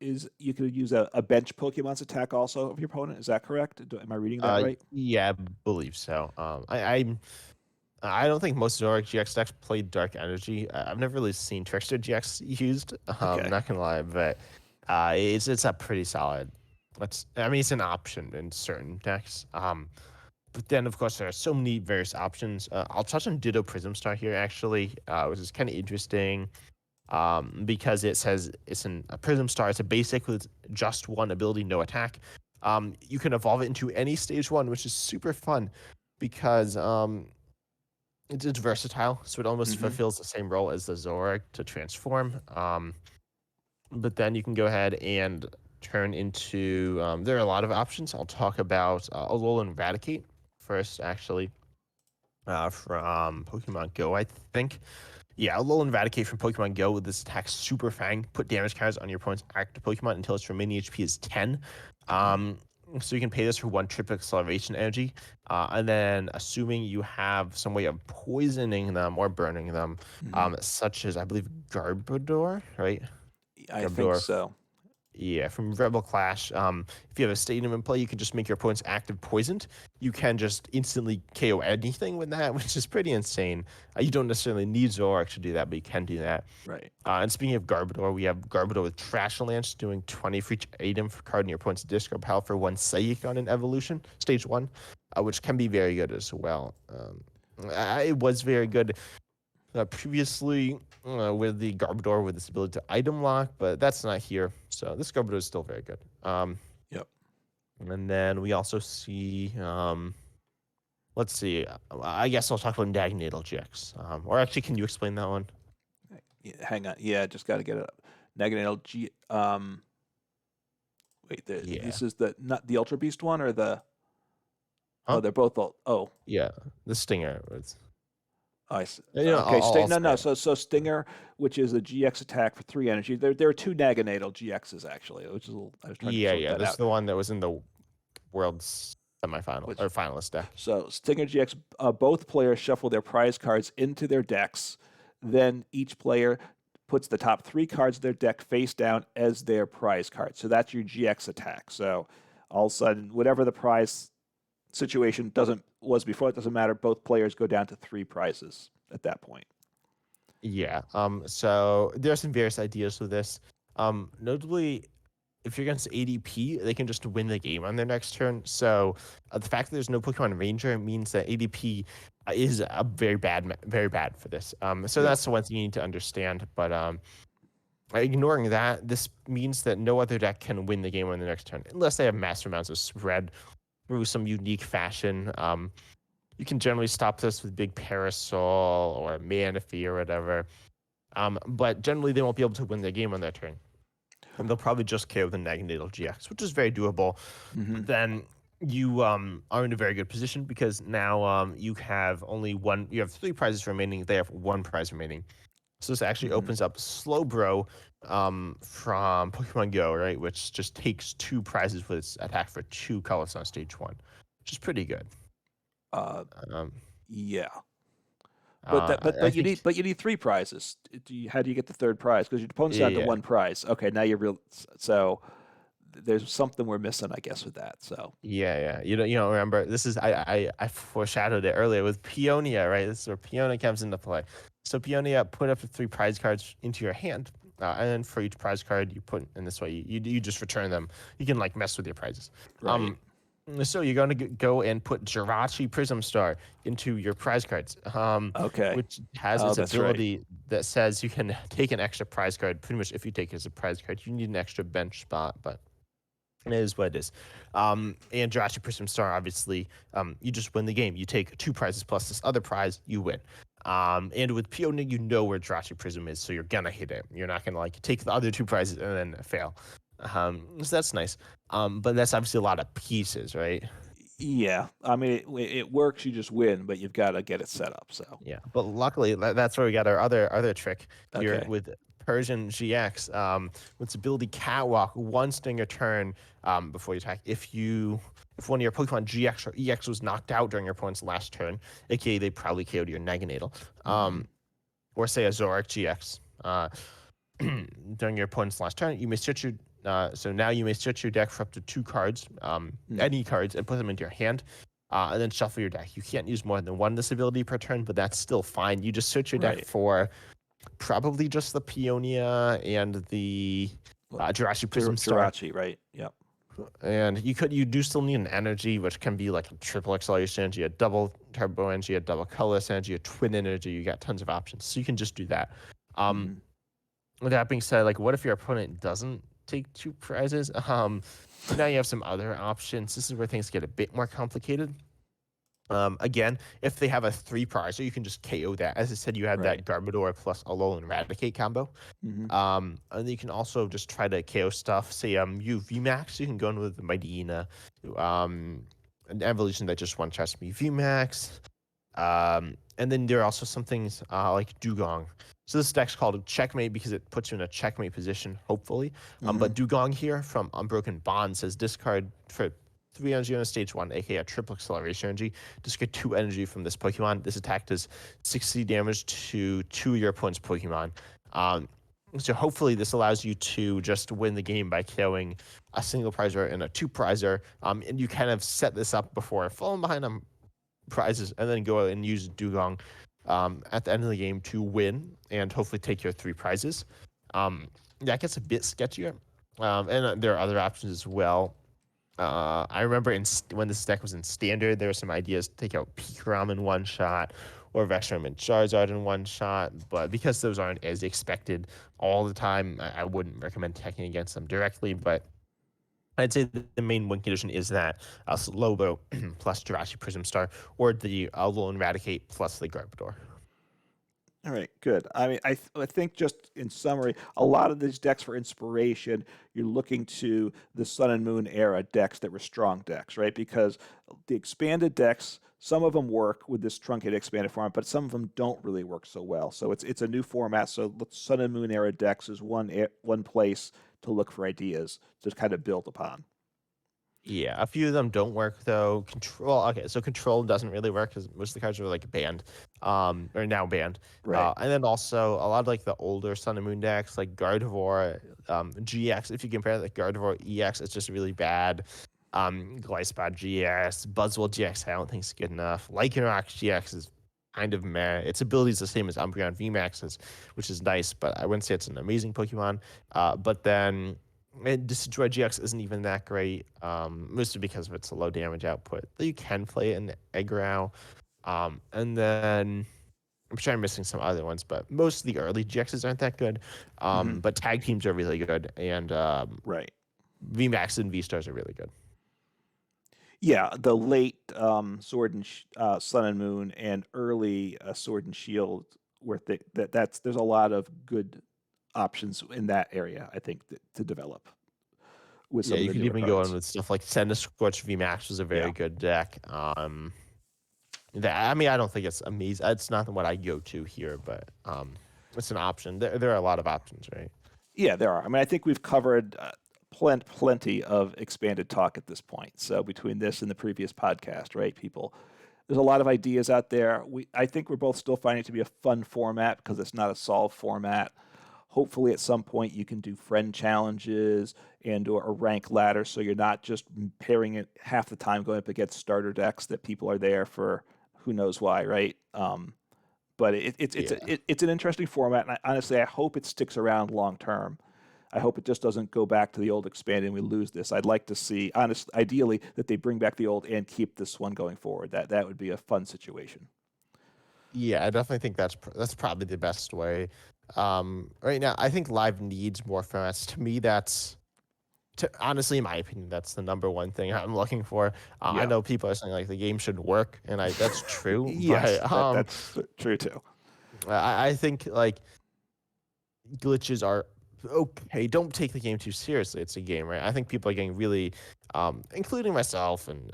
Speaker 1: is you could use a bench Pokemon's attack also of your opponent. Is that correct? Am I reading that right?
Speaker 2: Yeah, I believe so. I don't think most Zoroark GX decks play Dark Energy. I've never really seen Trickster GX used.
Speaker 1: Okay.
Speaker 2: Not gonna lie, but it's a pretty solid. I mean, it's an option in certain decks. But then of course there are so many various options. I'll touch on Ditto Prism Star here actually, which is kind of interesting. Because it says it's a Prism Star. It's a basic with just 1 ability, no attack. You can evolve it into any stage 1, which is super fun because it's versatile, so it almost
Speaker 1: Hmm.
Speaker 2: fulfills the same role as the Zoroark to transform. But then you can go ahead and turn into. There are a lot of options. I'll talk about Alolan Eradicate first, actually. from Pokemon Go, I think. Yeah, Alolan Eradicate from Pokemon Go with this attack Super Fang. Put damage counters on your opponent's active Pokemon until its remaining HP is 10.
Speaker 1: Mhm.
Speaker 2: So you can pay this for one trip acceleration energy. And then assuming you have some way of poisoning them or burning them,
Speaker 1: Mhm.
Speaker 2: such as I believe Garbodor, right?
Speaker 1: I think
Speaker 2: Garbodor
Speaker 1: so.
Speaker 2: yeah, from Rebel Clash. If you have a stadium in play, you can just make your opponent's active poisoned. You can just instantly KO anything with that, which is pretty insane. You don't necessarily need Zoroark to do that, but you can do that.
Speaker 1: Right.
Speaker 2: And speaking of Garbodor, we have Garbodor with Trash Lance doing 20 for each item for card in your opponent's discard pile for one Psychic on an evolution, stage 1, which can be very good as well. It was very good previously with the Garbodor with this ability to item lock, but that's not here. So this Garbodor is still very good.
Speaker 1: Yep.
Speaker 2: And then we also see, let's see, I guess I'll talk about Diagonal GX. Or actually, can you explain that one?
Speaker 1: Hang on. Yeah, just got to get it up. Negative G. Wait.
Speaker 2: Yeah.
Speaker 1: This is not the Ultra Beast one or the.
Speaker 2: Huh?
Speaker 1: Oh, they're both. Oh.
Speaker 2: Yeah, the Stinger.
Speaker 1: I see.
Speaker 2: You know,
Speaker 1: Okay,
Speaker 2: I'll
Speaker 1: No.
Speaker 2: say
Speaker 1: So Stinger, which is a GX attack for 3 energy. There are 2 Naganatal GXs actually, which is a little. I was trying to sort
Speaker 2: yeah.
Speaker 1: that
Speaker 2: This is
Speaker 1: out.
Speaker 2: the one that was in the World's semifinal
Speaker 1: Which
Speaker 2: or finalist deck.
Speaker 1: So Stinger GX, both players shuffle their prize cards into their decks. Then each player puts the top 3 cards of their deck face down as their prize cards. So that's your GX attack. So all of a sudden, whatever the prize situation was before, it doesn't matter. Both players go down to 3 prizes at that point.
Speaker 2: Yeah. So there are some various ideas with this. Notably, if you're against ADP, they can just win the game on their next turn. So the fact that there's no Pokemon Ranger means that ADP is a very bad for this. So
Speaker 1: Yep.
Speaker 2: that's the one thing you need to understand. But ignoring that, this means that no other deck can win the game on the next turn unless they have massive amounts of spread through some unique fashion. You can generally stop this with Big Parasol or Manaphy or whatever. But generally, they won't be able to win the game on their turn. And they'll probably just KO the Naganadel GX, which is very doable.
Speaker 1: Mm-hmm.
Speaker 2: But then you are in a very good position because now you have only one. You have 3 prizes remaining. They have 1 prize remaining. So this actually opens up Slowbro from Pokemon Go, right? Which just takes 2 prizes with its attack for 2 colors on stage 1, which is pretty good. Um,
Speaker 1: Yeah.
Speaker 2: I think
Speaker 1: You need 3 prizes. How do you get the 3rd prize? Because your opponent's down to
Speaker 2: yeah.
Speaker 1: 1 prize. Okay, now you're real. So there's something we're missing, I guess, with that. So
Speaker 2: Yeah. You don't remember this is I foreshadowed it earlier with Peonia, right? This is where Peonia comes into play. So Peonia put up to 3 prize cards into your hand, and then for each prize card you put in this way, you just return them. You can like mess with your prizes.
Speaker 1: right.
Speaker 2: So you're going to go and put Jirachi Prism Star into your prize cards,
Speaker 1: Okay.
Speaker 2: which has
Speaker 1: Oh,
Speaker 2: its
Speaker 1: that's right.
Speaker 2: ability that says you can take an extra prize card. Pretty much, if you take it as a prize card, you need an extra bench spot, but it is what it is. And Jirachi Prism Star, obviously, you just win the game. You take 2 prizes plus this other prize, you win. And with Peonia, you know where Jirachi Prism is, so you're gonna hit it. You're not gonna like take the other 2 prizes and then fail. So that's nice. But that's obviously a lot of pieces, right?
Speaker 1: Yeah. I mean, it works. You just win, but you've got to get it set up. So
Speaker 2: Yeah. But luckily, that's where we got our other trick here
Speaker 1: okay.
Speaker 2: with Persian GX. With its ability Catwalk, 1 stinger turn before you attack. If one of your Pokemon GX or EX was knocked out during your opponent's last turn, aka they probably KO'd your Naganadel, or say a Zoroark GX, during your opponent's last turn, you may switch your so now you may switch your deck for up to 2 cards, any cards, and put them into your hand, and then shuffle your deck. You can't use more than 1 this ability per turn, but that's still fine. You just switch your deck
Speaker 1: Right.
Speaker 2: for probably just the Peonia and the Jirachi Prism Star.
Speaker 1: Jirachi, right? Yep.
Speaker 2: And you do still need an energy, which can be like a triple acceleration energy, a double turbo energy, a double colorless energy, a twin energy. You got tons of options, so you can just do that. With that being said, like, what if your opponent doesn't take 2 prizes? Now you have some other options. This is where things get a bit more complicated. Again, if they have a 3 prizer, you can just KO that. As I said, you have
Speaker 1: Right.
Speaker 2: that Garbodor plus Alolan Eradicate combo. And then you can also just try to KO stuff. Say you Vmax, you can go in with the Mightyena, an evolution that just one shots me Vmax. And then there are also some things like Dugong. So this deck's called Checkmate because it puts you in a checkmate position, hopefully.
Speaker 1: Mm-hmm.
Speaker 2: But Dugong here from Unbroken Bond says discard for 3 energy on a stage 1, aka a triple acceleration energy. Discard 2 energy from this Pokemon. This attack does 60 damage to 2 of your opponent's Pokemon. So hopefully this allows you to just win the game by killing a single prizer and a 2 prizer. And you kind of set this up before falling behind on prizes and then go and use Dugong at the end of the game to win and hopefully take your 3 prizes. That gets a bit sketchier. And there are other options as well. I remember when this deck was in standard, there were some ideas to take out Pikarom in one shot or Vexarom and Charizard in one shot, but because those aren't as expected all the time, I wouldn't recommend teching against them directly. But I'd say the main win condition is that Slobo plus Jirachi Prism Star or the Alolan Eradicate plus the Garbodor.
Speaker 1: All right, good. I mean, I think just in summary, a lot of these decks for inspiration, you're looking to the Sun and Moon era decks that were strong decks, right? Because the expanded decks, some of them work with this truncated expanded format, but some of them don't really work so well. So it's a new format. So the Sun and Moon era decks is one place to look for ideas to kind of build upon.
Speaker 2: Yeah, a few of them don't work though. Control, okay, so Control doesn't really work because most of the cards are like banned, or now banned.
Speaker 1: Right.
Speaker 2: And then also a lot of like the older Sun and Moon decks, like Gardevoir, GX. If you compare like Gardevoir EX, it's just really bad. Glyspot GX, Buzzwole GX, I don't think is good enough. Lycanroc GX is kind of meh. Its ability is the same as Umbreon VMAX's, which is nice, but I wouldn't say it's an amazing Pokemon. But then Decidueye GX isn't even that great, mostly because of its low damage output. Though you can play it in Eggrow. And then I'm sure I'm missing some other ones, but most of the early GXs aren't that good.
Speaker 1: Mm-hmm.
Speaker 2: But tag teams are really good, and
Speaker 1: Right.
Speaker 2: VMAX and V Stars are really good.
Speaker 1: Yeah, the late Sword and Sun and Moon and early Sword and Shield, where there's a lot of good options in that area. I think to develop with
Speaker 2: Yeah,
Speaker 1: some of
Speaker 2: you
Speaker 1: the
Speaker 2: could
Speaker 1: newer
Speaker 2: even go on
Speaker 1: cards.
Speaker 2: with stuff like Send a Scorch VMAX was a
Speaker 1: Yeah,
Speaker 2: very good deck. I mean, I don't think it's amazing. It's not what I go to here, but it's an option. There are a lot of options, right?
Speaker 1: yeah, there are. I mean, I think we've covered plenty of expanded talk at this point. So between this and the previous podcast, right, people, there's a lot of ideas out there. I think we're both still finding it to be a fun format because it's not a solved format. Hopefully, at some point, you can do friend challenges and or a rank ladder, so you're not just pairing it half the time going up against starter decks that people are there for who knows why, right? But
Speaker 2: Yeah.
Speaker 1: it's an interesting format, and honestly, I hope it sticks around long term. I hope it just doesn't go back to the old expanded and we lose this. I'd like to see, ideally, that they bring back the old and keep this one going forward. That would be a fun situation.
Speaker 2: Yeah, I definitely think that's probably the best way. Right now, I think live needs more formats. To me, honestly, in my opinion, that's the number one thing I'm looking for. I
Speaker 1: Yeah.
Speaker 2: know people are saying like the game should work, and that's true.
Speaker 1: Yes,
Speaker 2: But
Speaker 1: that's true too.
Speaker 2: I think like glitches are okay. Don't take the game too seriously. It's a game, right? I think people are getting really, including myself, and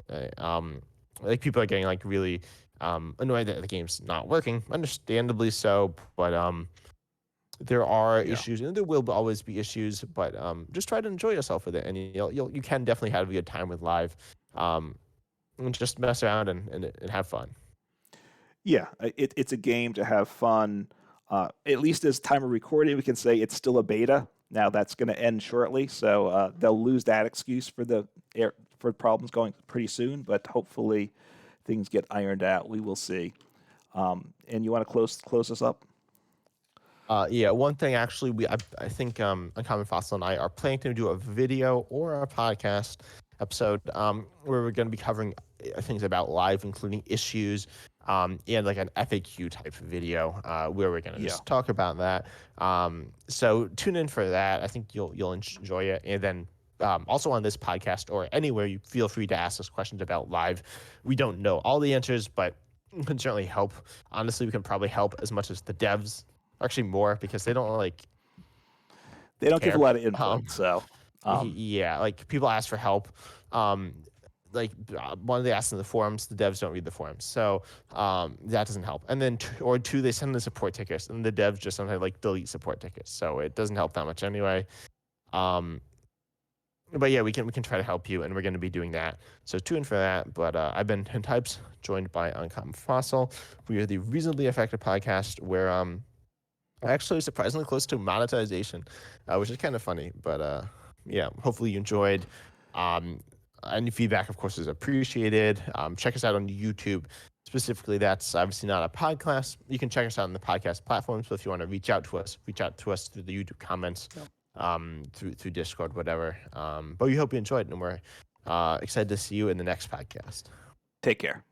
Speaker 2: like people are getting like really annoyed that the game's not working. Understandably so, but there are
Speaker 1: Yeah.
Speaker 2: issues, and there will always be issues. But just try to enjoy yourself with it, and you can definitely have a good time with live. And just mess around and have fun.
Speaker 1: Yeah, it's a game to have fun. At least as time of recording, we can say it's still a beta. Now that's going to end shortly, so they'll lose that excuse for problems going pretty soon. But hopefully, things get ironed out. We will see. And you want to close this up?
Speaker 2: Yeah, one thing actually, I think Uncommon Fossil and I are planning to do a video or a podcast episode where we're going to be covering things about live, including issues, and like an FAQ type video where we're going to
Speaker 1: Yeah.
Speaker 2: just talk about that. So tune in for that. I think you'll enjoy it, and then. Also on this podcast or anywhere, you feel free to ask us questions about live. We don't know all the answers, but we can certainly help. Honestly, we can probably help as much as the devs, actually more, because they don't like
Speaker 1: They don't give a
Speaker 2: care.
Speaker 1: lot of
Speaker 2: Um,
Speaker 1: input, so
Speaker 2: yeah, like people ask for help. Um, like one, they ask in the forums, the devs don't read the forums, so that doesn't help. And then or two, they send the support tickets, and the devs just sometimes like delete support tickets, so it doesn't help that much anyway. But yeah, we can try to help you, and we're going to be doing that. So tune in for that. But I've been Types, joined by Uncommon Fossil. We are the Reasonably Effective podcast, where actually surprisingly close to monetization, which is kind of funny. But yeah, hopefully you enjoyed. Any feedback, of course, is appreciated. Check us out on YouTube. Specifically, that's obviously not a podcast. You can check us out on the podcast platforms. So if you want to reach out to us through the YouTube comments, through Discord, whatever. But we hope you enjoyed, and we're excited to see you in the next podcast.
Speaker 1: Take care.